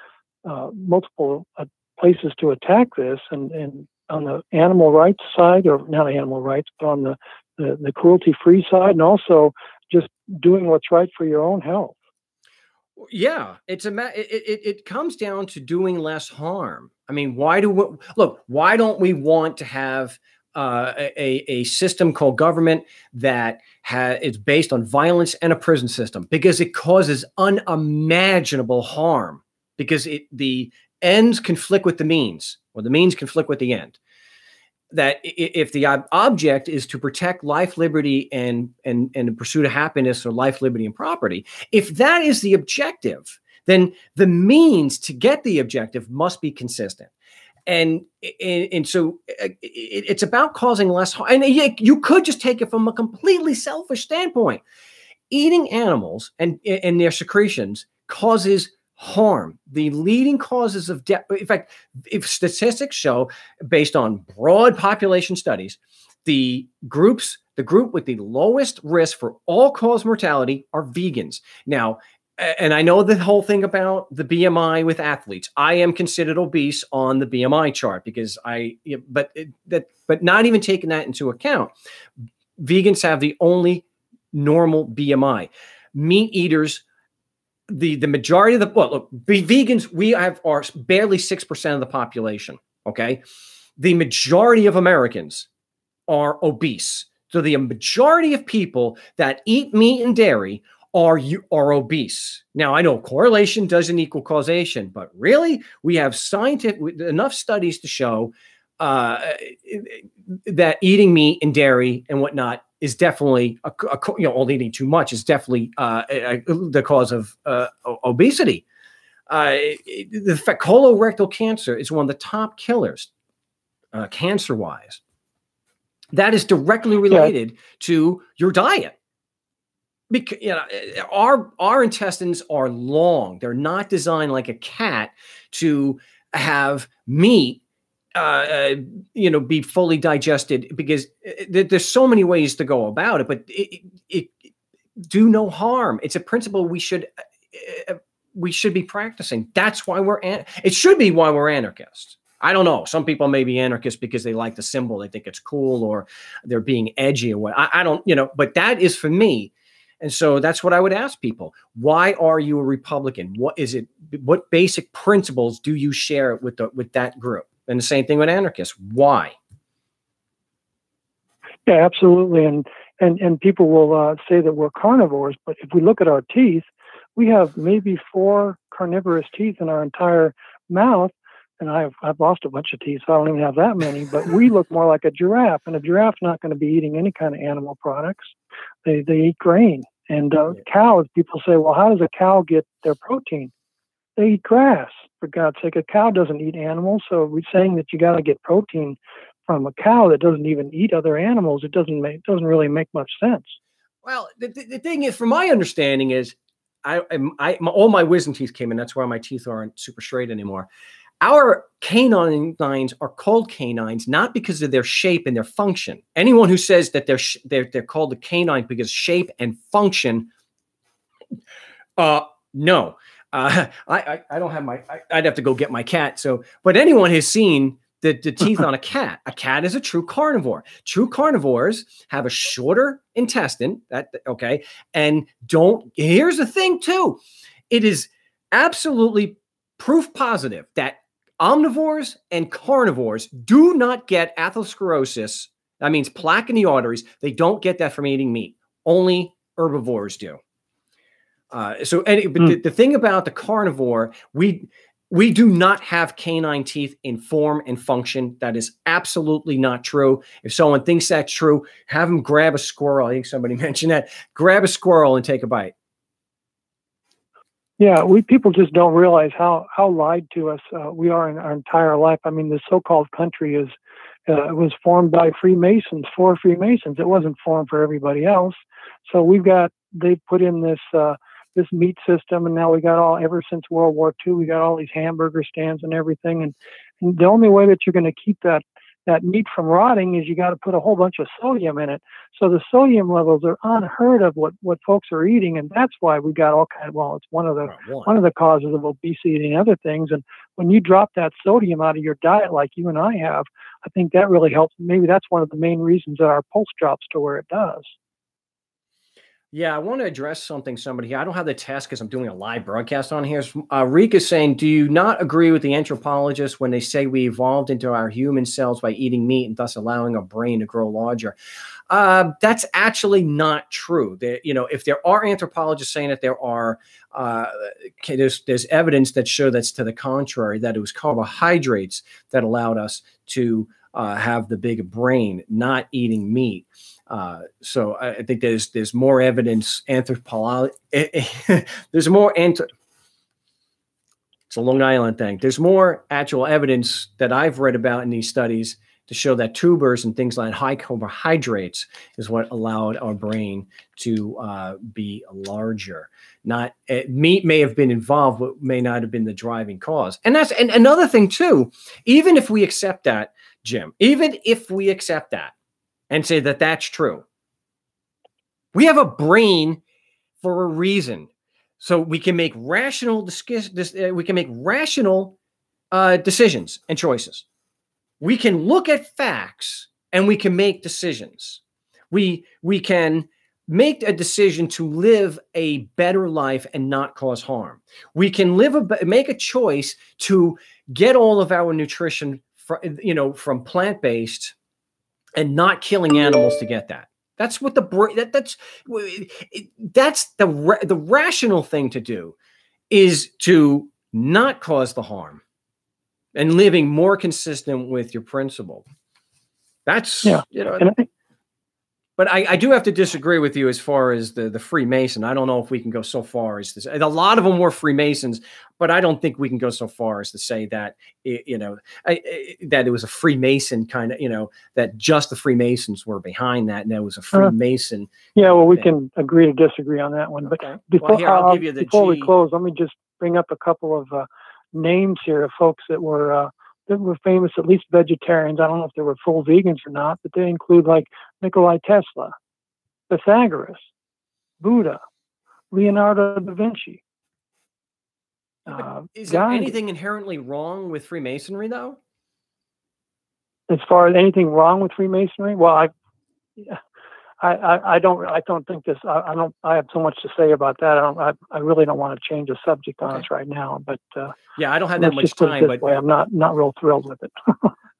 places to attack this, and on the animal rights side, or not animal rights, but on the cruelty-free side, and also just doing what's right for your own health. Yeah, it comes down to doing less harm. I mean, why don't we want to have a system called government that is based on violence and a prison system? Because it causes unimaginable harm, because the ends conflict with the means, or the means conflict with the end. That if the object is to protect life, liberty, and the pursuit of happiness, or life, liberty, and property, if that is the objective, then the means to get the objective must be consistent. And so it's about causing less harm. And you could just take it from a completely selfish standpoint. Eating animals and their secretions causes harm. The leading causes of death, in fact, if statistics show, based on broad population studies, the group with the lowest risk for all-cause mortality are vegans. Now, and I know the whole thing about the BMI with athletes. I am considered obese on the BMI chart because but not even taking that into account, vegans have the only normal BMI. Meat eaters, the majority of the, well, look, vegans, we are barely 6% of the population. Okay. The majority of Americans are obese. So the majority of people that eat meat and dairy are obese. Now, I know correlation doesn't equal causation, but really, we have enough studies to show that eating meat and dairy and whatnot is definitely, only eating too much is definitely the cause of obesity. The fact colorectal cancer is one of the top killers, cancer-wise. That is directly related to your diet. Because our intestines are long; they're not designed like a cat to have meat, be fully digested. Because there's so many ways to go about it, but it do no harm. It's a principle we should be practicing. That's why it should be why we're anarchists. I don't know. Some people may be anarchists because they like the symbol, they think it's cool, or they're being edgy or what. I don't, but that is for me. And so that's what I would ask people. Why are you a Republican? What is it? What basic principles do you share with that group? And the same thing with anarchists. Why? Yeah, absolutely. And people will say that we're carnivores, but if we look at our teeth, we have maybe 4 carnivorous teeth in our entire mouth. And I've lost a bunch of teeth, so I don't even have that many. But we look more like a giraffe, and a giraffe's not going to be eating any kind of animal products. They eat grain. And cows, people say, well, how does a cow get their protein? They eat grass, for God's sake. A cow doesn't eat animals, so we're saying that you got to get protein from a cow that doesn't even eat other animals. It doesn't really make much sense. Well, the thing is, from my understanding is, all my wisdom teeth came in. That's why my teeth aren't super straight anymore. Our canines are called canines not because of their shape and their function. Anyone who says that they're called a canine because shape and function, no. I don't have I'd have to go get my cat. So, but anyone has seen the teeth on a cat. A cat is a true carnivore. True carnivores have a shorter intestine. And here's the thing too. It is absolutely proof positive that omnivores and carnivores do not get atherosclerosis. That means plaque in the arteries. They don't get that from eating meat. Only herbivores do. But the thing about the carnivore, we do not have canine teeth in form and function. That is absolutely not true. If someone thinks that's true, have them grab a squirrel. I think somebody mentioned that. Grab a squirrel and take a bite. Yeah, people just don't realize how lied to us we are in our entire life. I mean, the so-called country it was formed by Freemasons, for Freemasons. It wasn't formed for everybody else. So they put in this meat system, and now ever since World War II, we got all these hamburger stands and everything. And the only way that you're going to keep that meat from rotting is you got to put a whole bunch of sodium in it. So the sodium levels are unheard of what folks are eating, and that's why we got all kind of, well, it's one of the causes of obesity and other things. And when you drop that sodium out of your diet like you and I have, I think that really helps. Maybe that's one of the main reasons that our pulse drops to where it does. Yeah, I want to address something. Somebody here, I don't have the test because I'm doing a live broadcast on here. Rick is saying, do you not agree with the anthropologists when they say we evolved into our human cells by eating meat and thus allowing our brain to grow larger? That's actually not true. If there are anthropologists saying that there are, there's evidence that show that's to the contrary, that it was carbohydrates that allowed us to have the big brain, not eating meat. So I think there's more evidence. There's more it's a Long Island thing. There's more actual evidence that I've read about in these studies to show that tubers and things like high carbohydrates is what allowed our brain to be larger. Not meat may have been involved, but may not have been the driving cause. And that's another thing too. Even if we accept that, Jim, even if we accept that and say that that's true, we have a brain for a reason, so we can make rational decisions and choices. We can look at facts and we can make decisions. We can make a decision to live a better life and not cause harm. We can make a choice to get all of our nutrition from plant-based and not killing animals to get that. That's what that's the rational thing to do, is to not cause the harm and living more consistent with your principle. That's, but I do have to disagree with you as far as the Freemason. I don't know if we can go so far as this. A lot of them were Freemasons, but I don't think we can go so far as to say that, that it was a Freemason kind of, that just the Freemasons were behind that. And there was a Freemason. Yeah, well, we can agree to disagree on that one. But okay. before, I'll give you the before we close, let me just bring up a couple of names here of folks that were famous, at least vegetarians. I don't know if they were full vegans or not, but they include like Nikola Tesla, Pythagoras, Buddha, Leonardo da Vinci. Is there anything inherently wrong with Freemasonry, though? As far as anything wrong with Freemasonry? Well, I don't think this. I have so much to say about that. I really don't want to change the subject on us right now. But yeah, I don't have that much time. But I'm not real thrilled with it.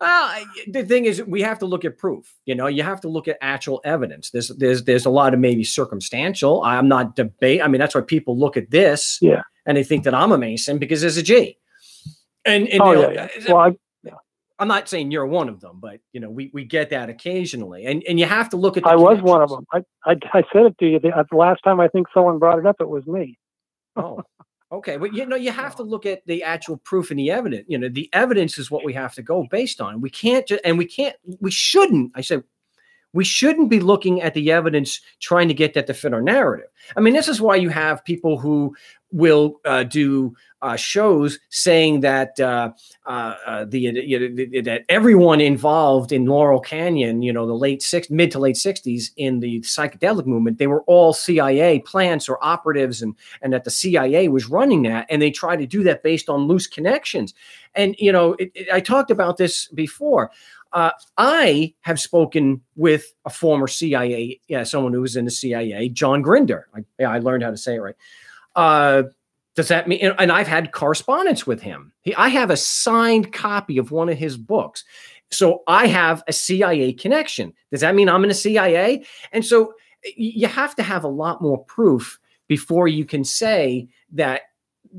Well, the thing is, we have to look at proof. You have to look at actual evidence. There's a lot of maybe circumstantial. I'm not debate. I mean, that's why people look at this, and they think that I'm a Mason because there's a G. And Well, I'm not saying you're one of them, but we get that occasionally, and you have to look at. I was one of them. I said it to you the last time. I think someone brought it up. It was me. Oh, okay. But you have to look at the actual proof and the evidence. The evidence is what we have to go based on. We shouldn't. I said we shouldn't be looking at the evidence trying to get that to fit our narrative. I mean, this is why you have people who will do shows saying that that everyone involved in Laurel Canyon, the mid to late 60s in the psychedelic movement, they were all CIA plants or operatives, and that the CIA was running that, and they try to do that based on loose connections. And I talked about this before. I have spoken with a former CIA, someone who was in the CIA, John Grinder. I learned how to say it right. Does that mean? And I've had correspondence with him. I have a signed copy of one of his books. So I have a CIA connection. Does that mean I'm in the CIA? And so you have to have a lot more proof before you can say that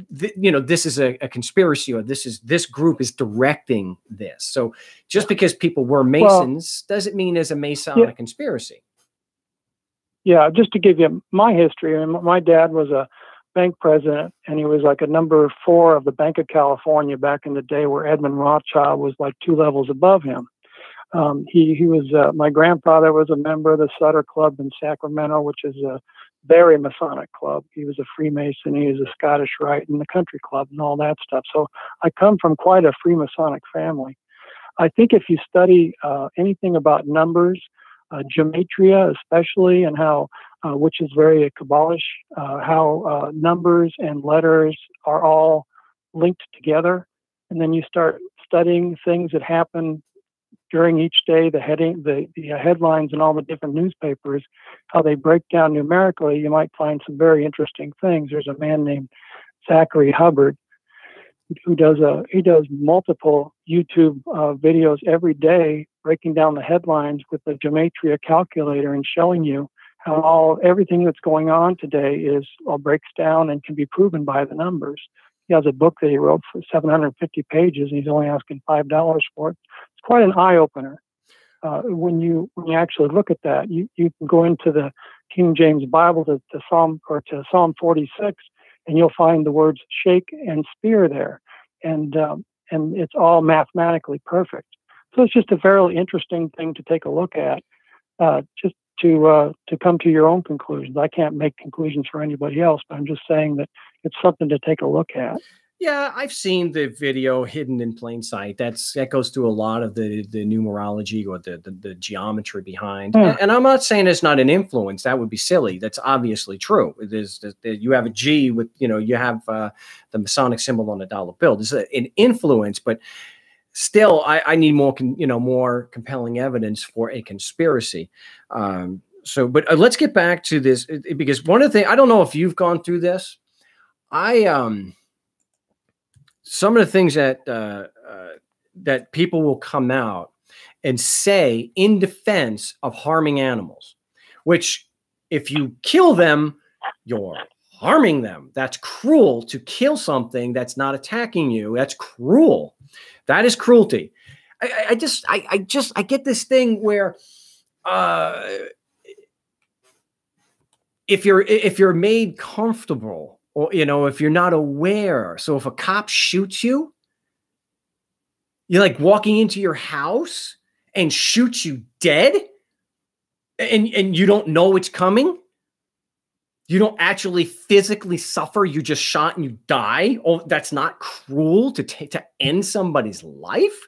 this is a conspiracy, or this group is directing this. So just because people were Masons doesn't mean there's a Masonic conspiracy. Yeah, just to give you my history, my dad was a bank president, and he was like a number 4 of the Bank of California back in the day, where Edmund Rothschild was like 2 levels above him. He was my grandfather was a member of the Sutter Club in Sacramento, which is a very Masonic club. He was a Freemason. He was a Scottish Rite in the Country Club and all that stuff. So I come from quite a Freemasonic family. I think if you study anything about numbers, gematria especially, and how, which is very Kabbalish, how numbers and letters are all linked together, and then you start studying things that happen during each day, the headlines and all the different newspapers, how they break down numerically, you might find some very interesting things. There's a man named Zachary Hubbard who does multiple YouTube videos every day, breaking down the headlines with the gematria calculator and showing you how everything that's going on today breaks down and can be proven by the numbers. He has a book that he wrote for 750 pages, and he's only asking $5 for it. It's quite an eye opener. When you actually look at that, you can go into the King James Bible to Psalm 46, and you'll find the words shake and spear there, and it's all mathematically perfect. So it's just a fairly interesting thing to take a look at, just to come to your own conclusions. I can't make conclusions for anybody else, but I'm just saying that it's something to take a look at. Yeah, I've seen the video Hidden in Plain Sight. That goes through a lot of the numerology or the geometry behind. Yeah. And I'm not saying it's not an influence. That would be silly. That's obviously true. You have a G with, you have the Masonic symbol on a dollar bill. There's an influence, but still, I need more, more compelling evidence for a conspiracy. But let's get back to this, because one of the things, I don't know if you've gone through this. Some of the things that that people will come out and say in defense of harming animals, which if you kill them, you're harming them. That's cruel. To kill something that's not attacking you, that's cruel. That is cruelty. I get this thing where if you're made comfortable, or, if you're not aware. So if a cop shoots you, you're like walking into your house and shoots you dead, and you don't know it's coming. You don't actually physically suffer. You just shot and you die. Oh, that's not cruel to end somebody's life.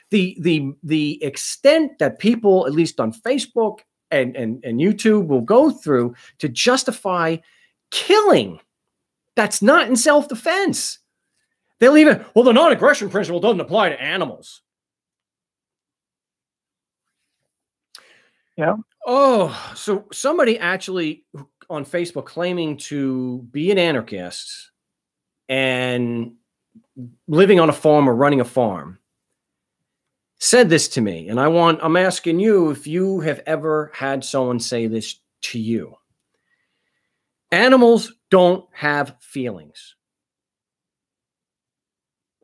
The extent that people, at least on Facebook and YouTube, will go through to justify killing. That's not in self-defense. They'll even, the non-aggression principle doesn't apply to animals. Yeah. Oh, so somebody actually on Facebook claiming to be an anarchist and living on a farm or running a farm said this to me. And I'm asking you if you have ever had someone say this to you. Animals don't have feelings.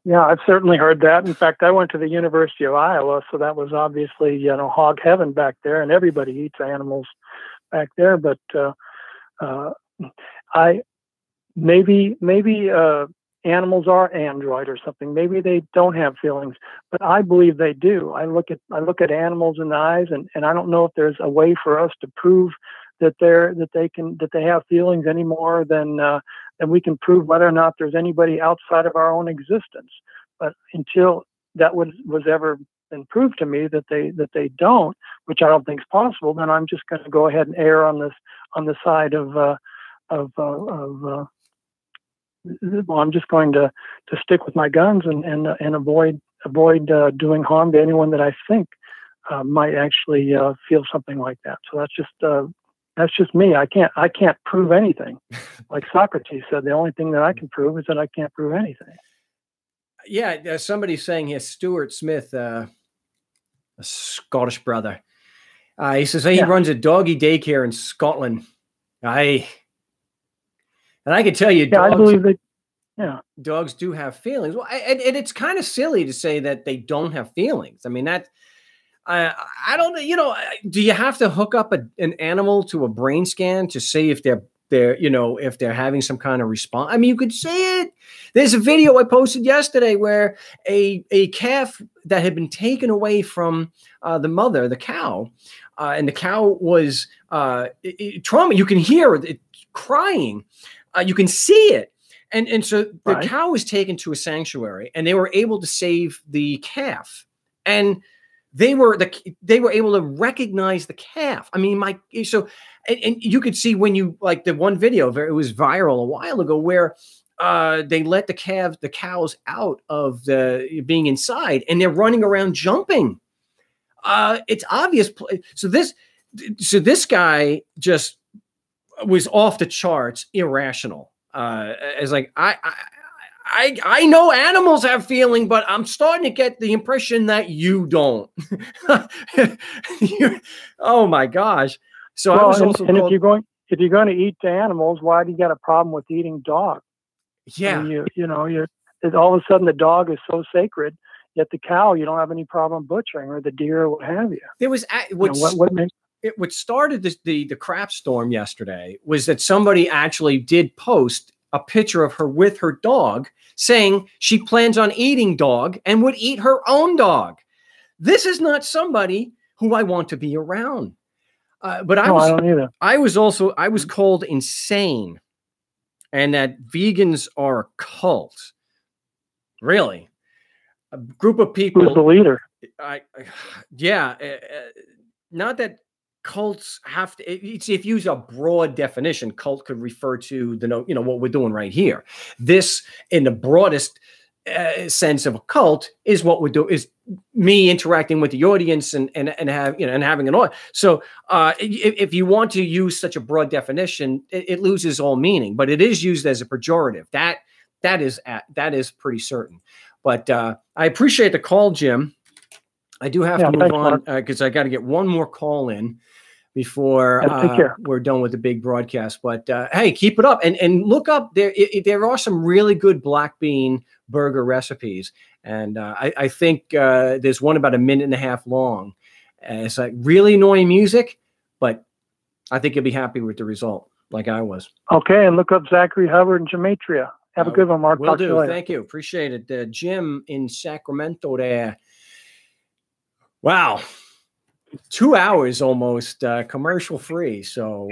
Yeah, I've certainly heard that. In fact, I went to the University of Iowa, so that was obviously, hog heaven back there, and everybody eats animals back there. But maybe animals are android or something. Maybe they don't have feelings, but I believe they do. I look at animals in the eyes, and I don't know if there's a way for us to prove that they have feelings any more than we can prove whether or not there's anybody outside of our own existence. But until that was ever been proved to me that they don't, which I don't think is possible, then I'm just going to go ahead and err on the side of I'm just going to stick with my guns and avoid doing harm to anyone that I think might actually feel something like that. So that's just me. I can't prove anything. Like Socrates said, the only thing that I can prove is that I can't prove anything. Yeah, somebody's saying here, Stuart Smith, a Scottish brother. He says he runs a doggy daycare in Scotland. And I can tell you, dogs, I believe that. Dogs do have feelings. Well, and it's kind of silly to say that they don't have feelings. I mean, I don't know. Do you have to hook up an animal to a brain scan to see if they're if they're having some kind of response? I mean, you could say it. There's a video I posted yesterday where a calf that had been taken away from the mother, the cow, and the cow was trauma. You can hear it crying. You can see it. And so the cow was taken to a sanctuary, and they were able to save the calf. And they were able to recognize the calf. I mean, and you could see when you, like the one video, it was viral a while ago, where they let the cows out of being inside, and they're running around jumping. It's obvious. So this guy just was off the charts, irrational. It's like, I know animals have feeling, but I'm starting to get the impression that you don't. Oh my gosh! So I was also if you're going to eat the animals, why do you got a problem with eating dog? Yeah, I mean, you're all of a sudden the dog is so sacred, yet the cow you don't have any problem butchering, or the deer, or what have you. There was what started the crap storm yesterday was that somebody actually did post a picture of her with her dog, saying she plans on eating dog and would eat her own dog. This is not somebody who I want to be around. But I don't either. I was called insane, and that vegans are a cult. Really, a group of people. Who's the leader? Not that cults have to. If you use a broad definition, cult could refer to what we're doing right here. This, in the broadest sense of a cult, is what we do, is me interacting with the audience and having an audience. So if you want to use such a broad definition, it loses all meaning. But it is used as a pejorative. That is pretty certain. But I appreciate the call, Jim. I do have to move on because I got to get one more call in before we're done with the big broadcast. But hey, keep it up and look up there. There are some really good black bean burger recipes, and I think there's one about 1.5 minutes long. It's like really annoying music, but I think you'll be happy with the result, like I was. Okay, and look up Zachary Hubbard and Gematria. Have a good one, Mark. Will do. Thank you. Appreciate it. Jim in Sacramento there. Wow. 2 hours almost commercial free. So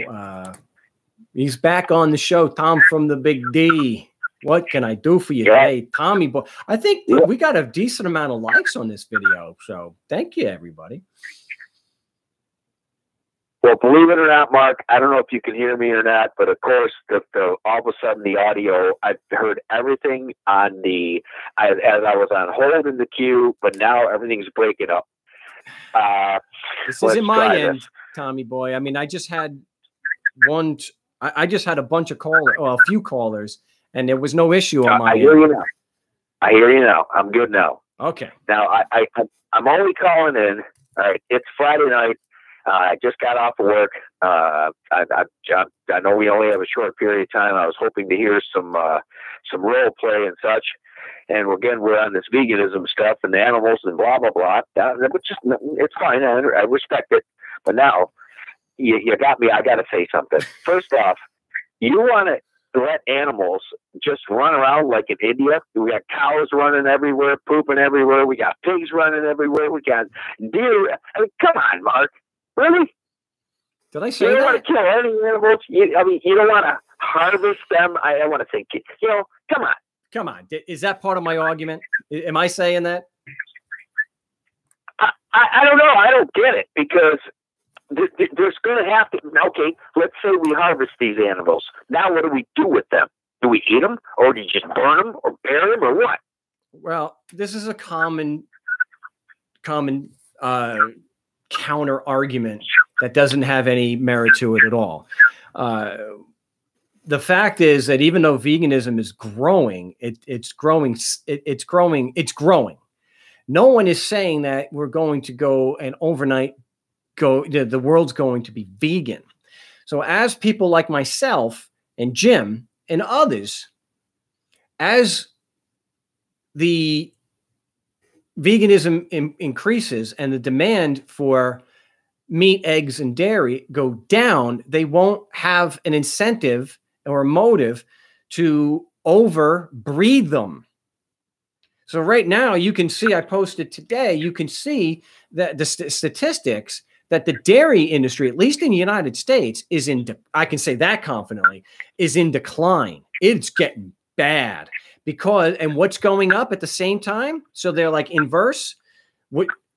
he's back on the show. Tom from the Big D. What can I do for you today? Tommy boy. I think we got a decent amount of likes on this video. So thank you, everybody. Well, believe it or not, Mark, I don't know if you can hear me or not, but of course, all of a sudden the audio, I heard everything on as I was on hold in the queue, but now everything's breaking up. This isn't my end, Tommy boy. I mean, I just had I just had a bunch of a few callers, and there was no issue on my end. I hear you now. I'm good now. Okay. Now, I'm only calling in. All right. It's Friday night. I just got off of work. I know we only have a short period of time. I was hoping to hear some role play and such. And again, we're on this veganism stuff and the animals and blah, blah, blah. It's fine. I respect it. But now you got me. I got to say something. First off, you want to let animals just run around like in India? We got cows running everywhere, pooping everywhere. We got pigs running everywhere. We got deer. I mean, come on, Mark. Really? Did I say you that? You don't want to kill any animals. You don't want to harvest them. I want to say, come on. Come on. Is that part of my argument? Am I saying that? I don't know. I don't get it because there's going to have to. Okay, let's say we harvest these animals. Now, what do we do with them? Do we eat them, or do you just burn them, or bury them, or what? Well, this is a common counter argument that doesn't have any merit to it at all. The fact is that even though veganism is growing, it's growing. No one is saying that we're going to go and overnight the world's going to be vegan. So as people like myself and Jim and others, as the veganism increases and the demand for meat, eggs, and dairy go down, they won't have an incentive or a motive to overbreed them. So right now, you can see, I posted today, you can see that the statistics that the dairy industry, at least in the United States, I can say that confidently, is in decline. It's getting bad. And what's going up at the same time? So they're like inverse.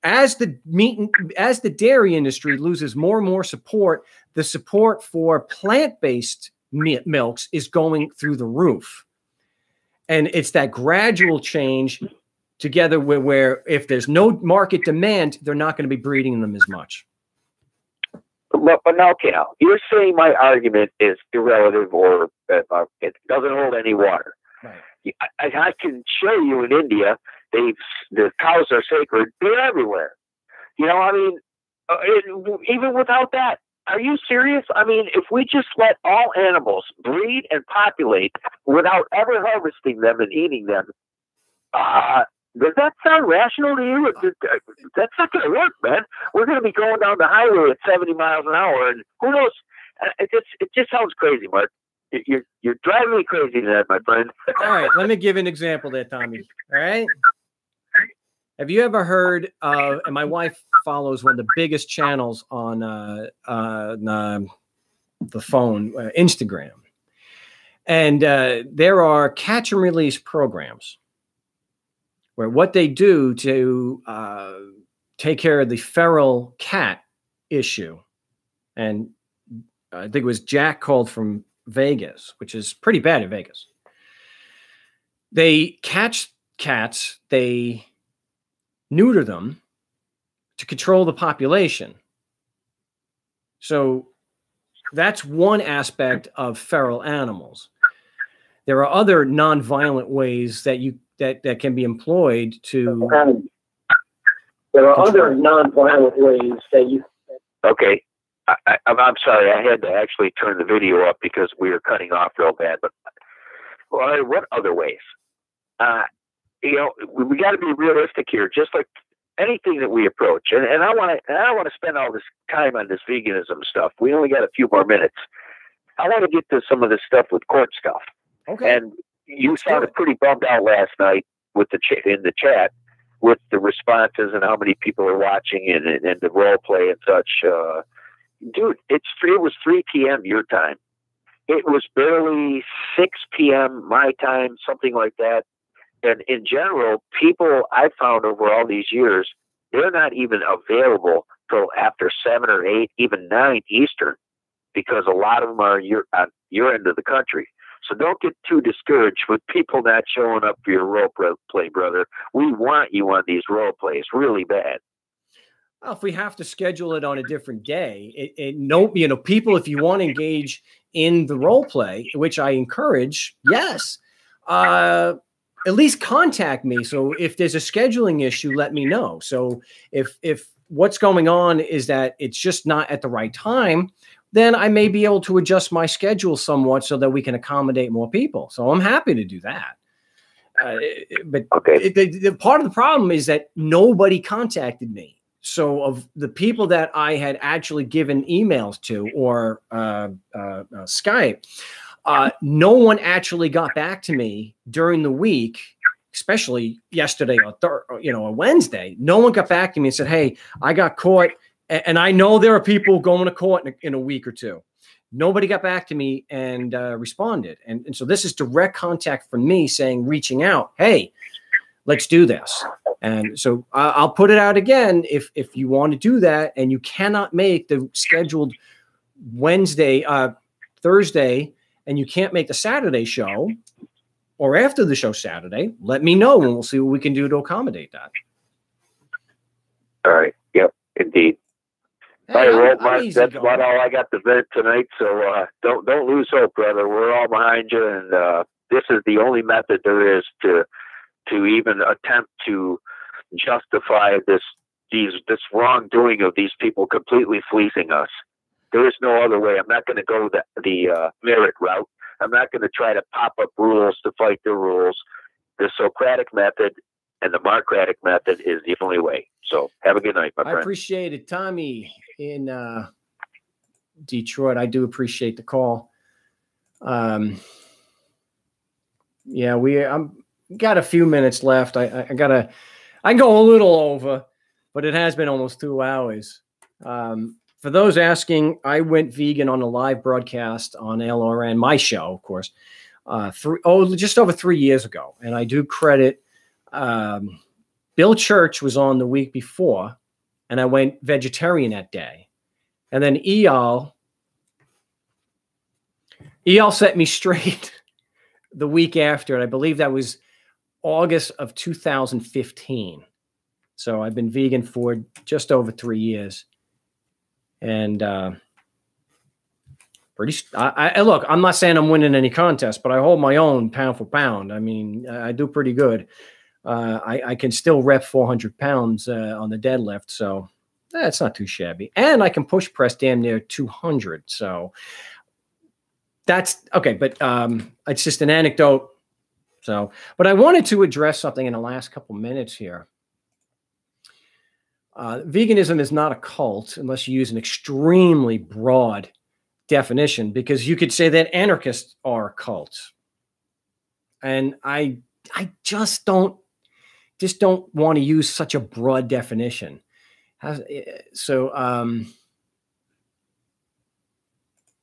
As the dairy industry loses more and more support, the support for plant-based milks is going through the roof. And it's that gradual change together where if there's no market demand, they're not going to be breeding them as much. But now, okay, now you're saying my argument is irrelative or it doesn't hold any water. Right. I can show you in India, the cows are sacred. They're everywhere. I mean, even without that, are you serious? I mean, if we just let all animals breed and populate without ever harvesting them and eating them, does that sound rational to you? That's not going to work, man. We're going to be going down the highway at 70 miles an hour, and who knows? It just sounds crazy, Mark. You're driving me crazy tonight, my friend. All right, let me give an example there, Tommy. All right? Have you ever heard of, and my wife follows one of the biggest channels on the phone, Instagram. And there are catch and release programs where what they do to take care of the feral cat issue. And I think it was Jack called from Vegas, which is pretty bad in Vegas. They catch cats, they neuter them to control the population. So that's one aspect of feral animals. There are other non-violent ways that that can be employed to. There are other non-violent ways that you. Okay, I'm sorry. I had to actually turn the video up because we were cutting off real bad. But what other ways? You know, we got to be realistic here. Just like anything that we approach, and I want to spend all this time on this veganism stuff. We only got a few more minutes. I want to get to some of this stuff with court stuff. Okay. And you sounded pretty bummed out last night with in the chat with the responses and how many people are watching and the role play and such. Dude, it was 3 p.m. your time. It was barely 6 p.m. my time, something like that. And in general, people I've found over all these years, they're not even available till after 7 or 8, even 9 Eastern, because a lot of them are on your end of the country. So don't get too discouraged with people not showing up for your role play, brother. We want you on these role plays really bad. Well, if we have to schedule it on a different day, people, if you want to engage in the role play, which I encourage, yes, at least contact me. So if there's a scheduling issue, let me know. So if what's going on is that it's just not at the right time, then I may be able to adjust my schedule somewhat so that we can accommodate more people. So I'm happy to do that. But okay. The part of the problem is that nobody contacted me. So of the people that I had actually given emails to or Skype, no one actually got back to me during the week, especially yesterday or Wednesday. No one got back to me and said, "Hey, I got caught." And I know there are people going to court in a week or two. Nobody got back to me and responded. And so this is direct contact from me reaching out, "Hey, let's do this." And so I'll put it out again. If you want to do that and you cannot make the scheduled Thursday, and you can't make the Saturday show or after the show Saturday, let me know and we'll see what we can do to accommodate that. All right. Yep, indeed. Hey, all right, well, that's about all I got to vent tonight. So don't lose hope, brother. We're all behind you, and this is the only method there is to even attempt to justify this wrongdoing of these people completely fleecing us. There is no other way. I'm not going to go the merit route. I'm not going to try to pop up rules to fight the rules. The Socratic method and the Marcratic method is the only way. So have a good night, my friend. I appreciate it. Tommy in Detroit, I do appreciate the call. Yeah, I'm got a few minutes left. I can go a little over, but it has been almost 2 hours. For those asking, I went vegan on a live broadcast on LRN, my show, of course, just over 3 years ago. And I do credit Bill Church was on the week before, and I went vegetarian that day. And then Eyal set me straight the week after, and I believe that was August of 2015. So I've been vegan for just over 3 years. And look, I'm not saying I'm winning any contest, but I hold my own pound for pound. I mean, I do pretty good. I can still rep 400 pounds on the deadlift, so it's not too shabby. And I can push press damn near 200. So that's okay, but it's just an anecdote. So, but I wanted to address something in the last couple minutes here. Veganism is not a cult unless you use an extremely broad definition, because you could say that anarchists are cults. And I just don't just don't want to use such a broad definition.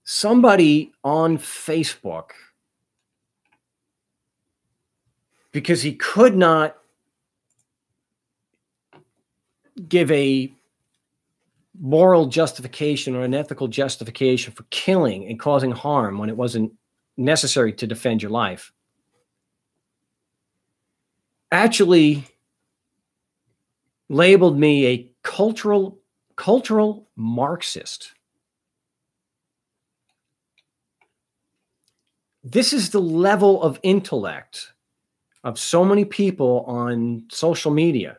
Somebody on Facebook, because he could not give a moral justification or an ethical justification for killing and causing harm when it wasn't necessary to defend your life, actually labeled me a cultural Marxist. This is the level of intellect of so many people on social media.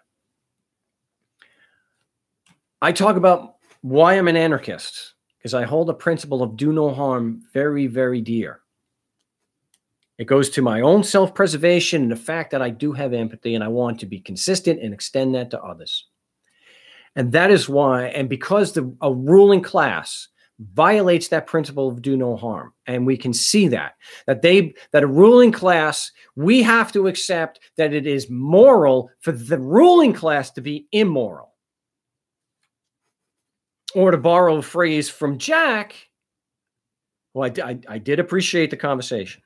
I talk about why I'm an anarchist, because I hold the principle of do no harm very, very dear. It goes to my own self-preservation and the fact that I do have empathy and I want to be consistent and extend that to others. And that is why, and because a ruling class violates that principle of do no harm, and we can see that a ruling class, we have to accept that it is moral for the ruling class to be immoral. Or to borrow a phrase from Jack, well, I did appreciate the conversation.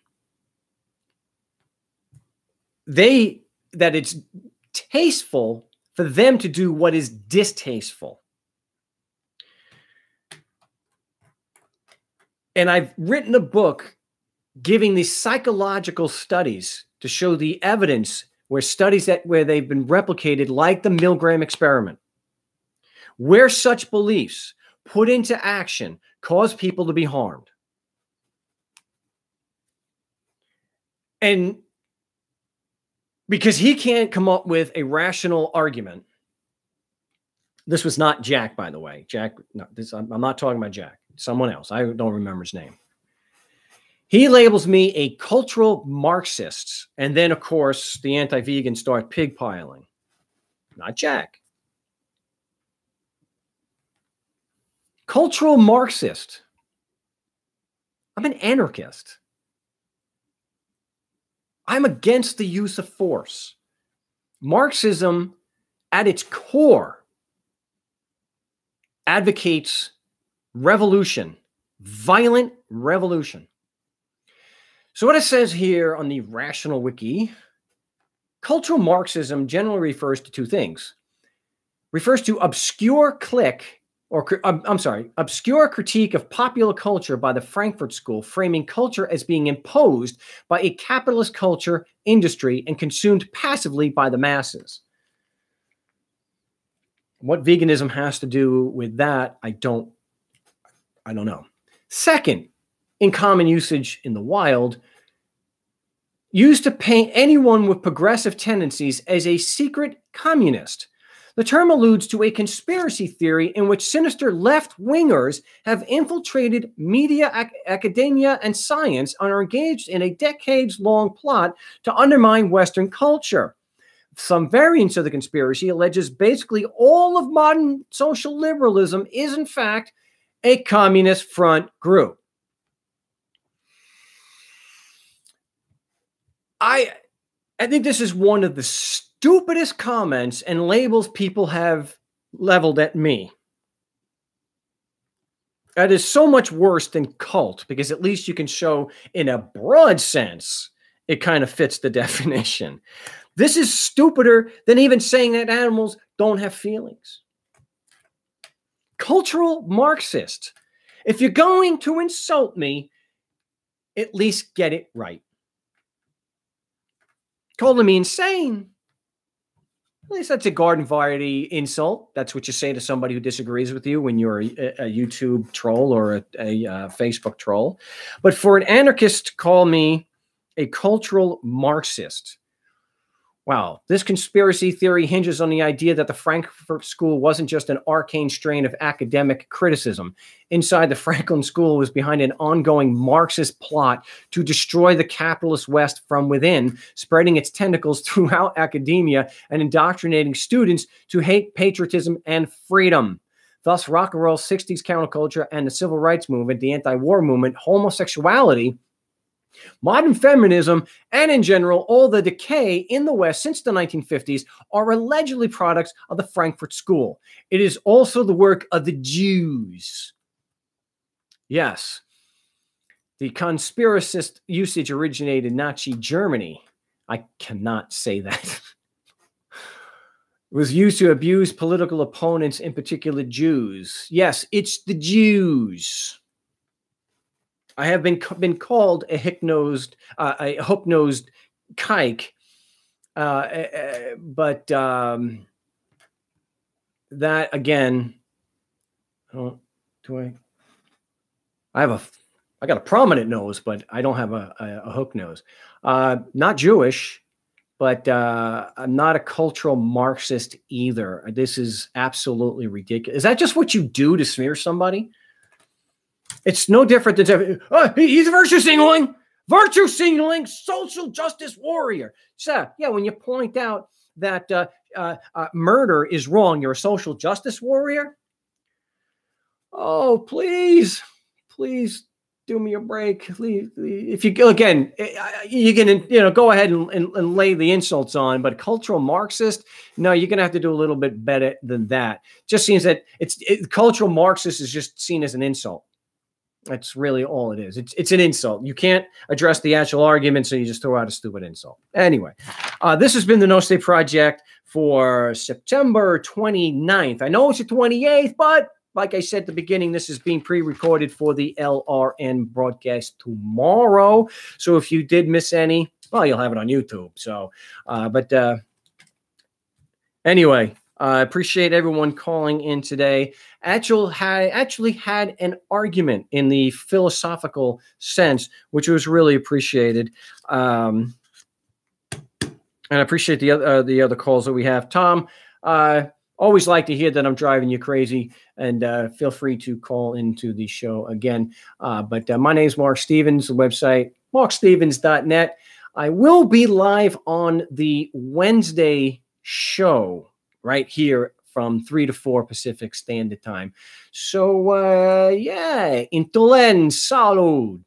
That it's tasteful for them to do what is distasteful. And I've written a book giving these psychological studies to show the evidence where they've been replicated, like the Milgram experiment, where such beliefs put into action cause people to be harmed. And because he can't come up with a rational argument. This was not Jack, by the way. Jack, no, I'm not talking about Jack. Someone else. I don't remember his name. He labels me a cultural Marxist. And then, of course, the anti-vegans start pigpiling. Not Jack. Cultural Marxist. I'm an anarchist. I'm against the use of force. Marxism, at its core, advocates revolution, violent revolution. So what it says here on the Rational Wiki, cultural Marxism generally refers to two things. Refers to obscure critique of popular culture by the Frankfurt School, framing culture as being imposed by a capitalist culture industry and consumed passively by the masses. What veganism has to do with that, I don't know. Second, in common usage in the wild, used to paint anyone with progressive tendencies as a secret communist. The term alludes to a conspiracy theory in which sinister left-wingers have infiltrated media, academia, and science and are engaged in a decades-long plot to undermine Western culture. Some variants of the conspiracy alleges basically all of modern social liberalism is, in fact, a communist front group. I think this is one of the stupidest comments and labels people have leveled at me. That is so much worse than cult, because at least you can show in a broad sense it kind of fits the definition. This is stupider than even saying that animals don't have feelings. Cultural Marxist. If you're going to insult me, at least get it right. Calling me insane. At least that's a garden variety insult. That's what you say to somebody who disagrees with you when you're a YouTube troll or a Facebook troll. But for an anarchist to call me a cultural Marxist. Wow, this conspiracy theory hinges on the idea that the Frankfurt School wasn't just an arcane strain of academic criticism. Inside the Franklin School was behind an ongoing Marxist plot to destroy the capitalist West from within, spreading its tentacles throughout academia and indoctrinating students to hate patriotism and freedom. Thus, rock and roll, 60s counterculture, and the civil rights movement, the anti-war movement, homosexuality, Modern feminism, and in general, all the decay in the West since the 1950s are allegedly products of the Frankfurt School. It is also the work of the Jews. Yes, the conspiracist usage originated in Nazi Germany. I cannot say that. It was used to abuse political opponents, in particular Jews. Yes, it's the Jews. I have been called a hook-nosed kike, but that again, I got a prominent nose, but I don't have a hook nose. Not Jewish, but I'm not a cultural Marxist either. This is absolutely ridiculous. Is that just what you do to smear somebody? It's no different than he's virtue signaling, social justice warrior. So yeah, when you point out that murder is wrong, you're a social justice warrior. Oh, please do me a break. If you go again, you can go ahead and lay the insults on, but cultural Marxist, no, you're gonna have to do a little bit better than that. Just seems that cultural Marxist is just seen as an insult. That's really all it is. It's an insult. You can't address the actual argument, so you just throw out a stupid insult. Anyway, this has been the No State Project for September 29th. I know it's the 28th, but like I said at the beginning, this is being pre-recorded for the LRN broadcast tomorrow. So if you did miss any, well, you'll have it on YouTube. So, anyway, I appreciate everyone calling in today. Actually had an argument in the philosophical sense, which was really appreciated. And I appreciate the other calls that we have. Tom, always like to hear that I'm driving you crazy, and feel free to call into the show again. But my name is Mark Stevens, the website, markstevens.net. I will be live on the Wednesday show right here from 3 to 4 Pacific Standard Time. So, yeah, intolen, salud.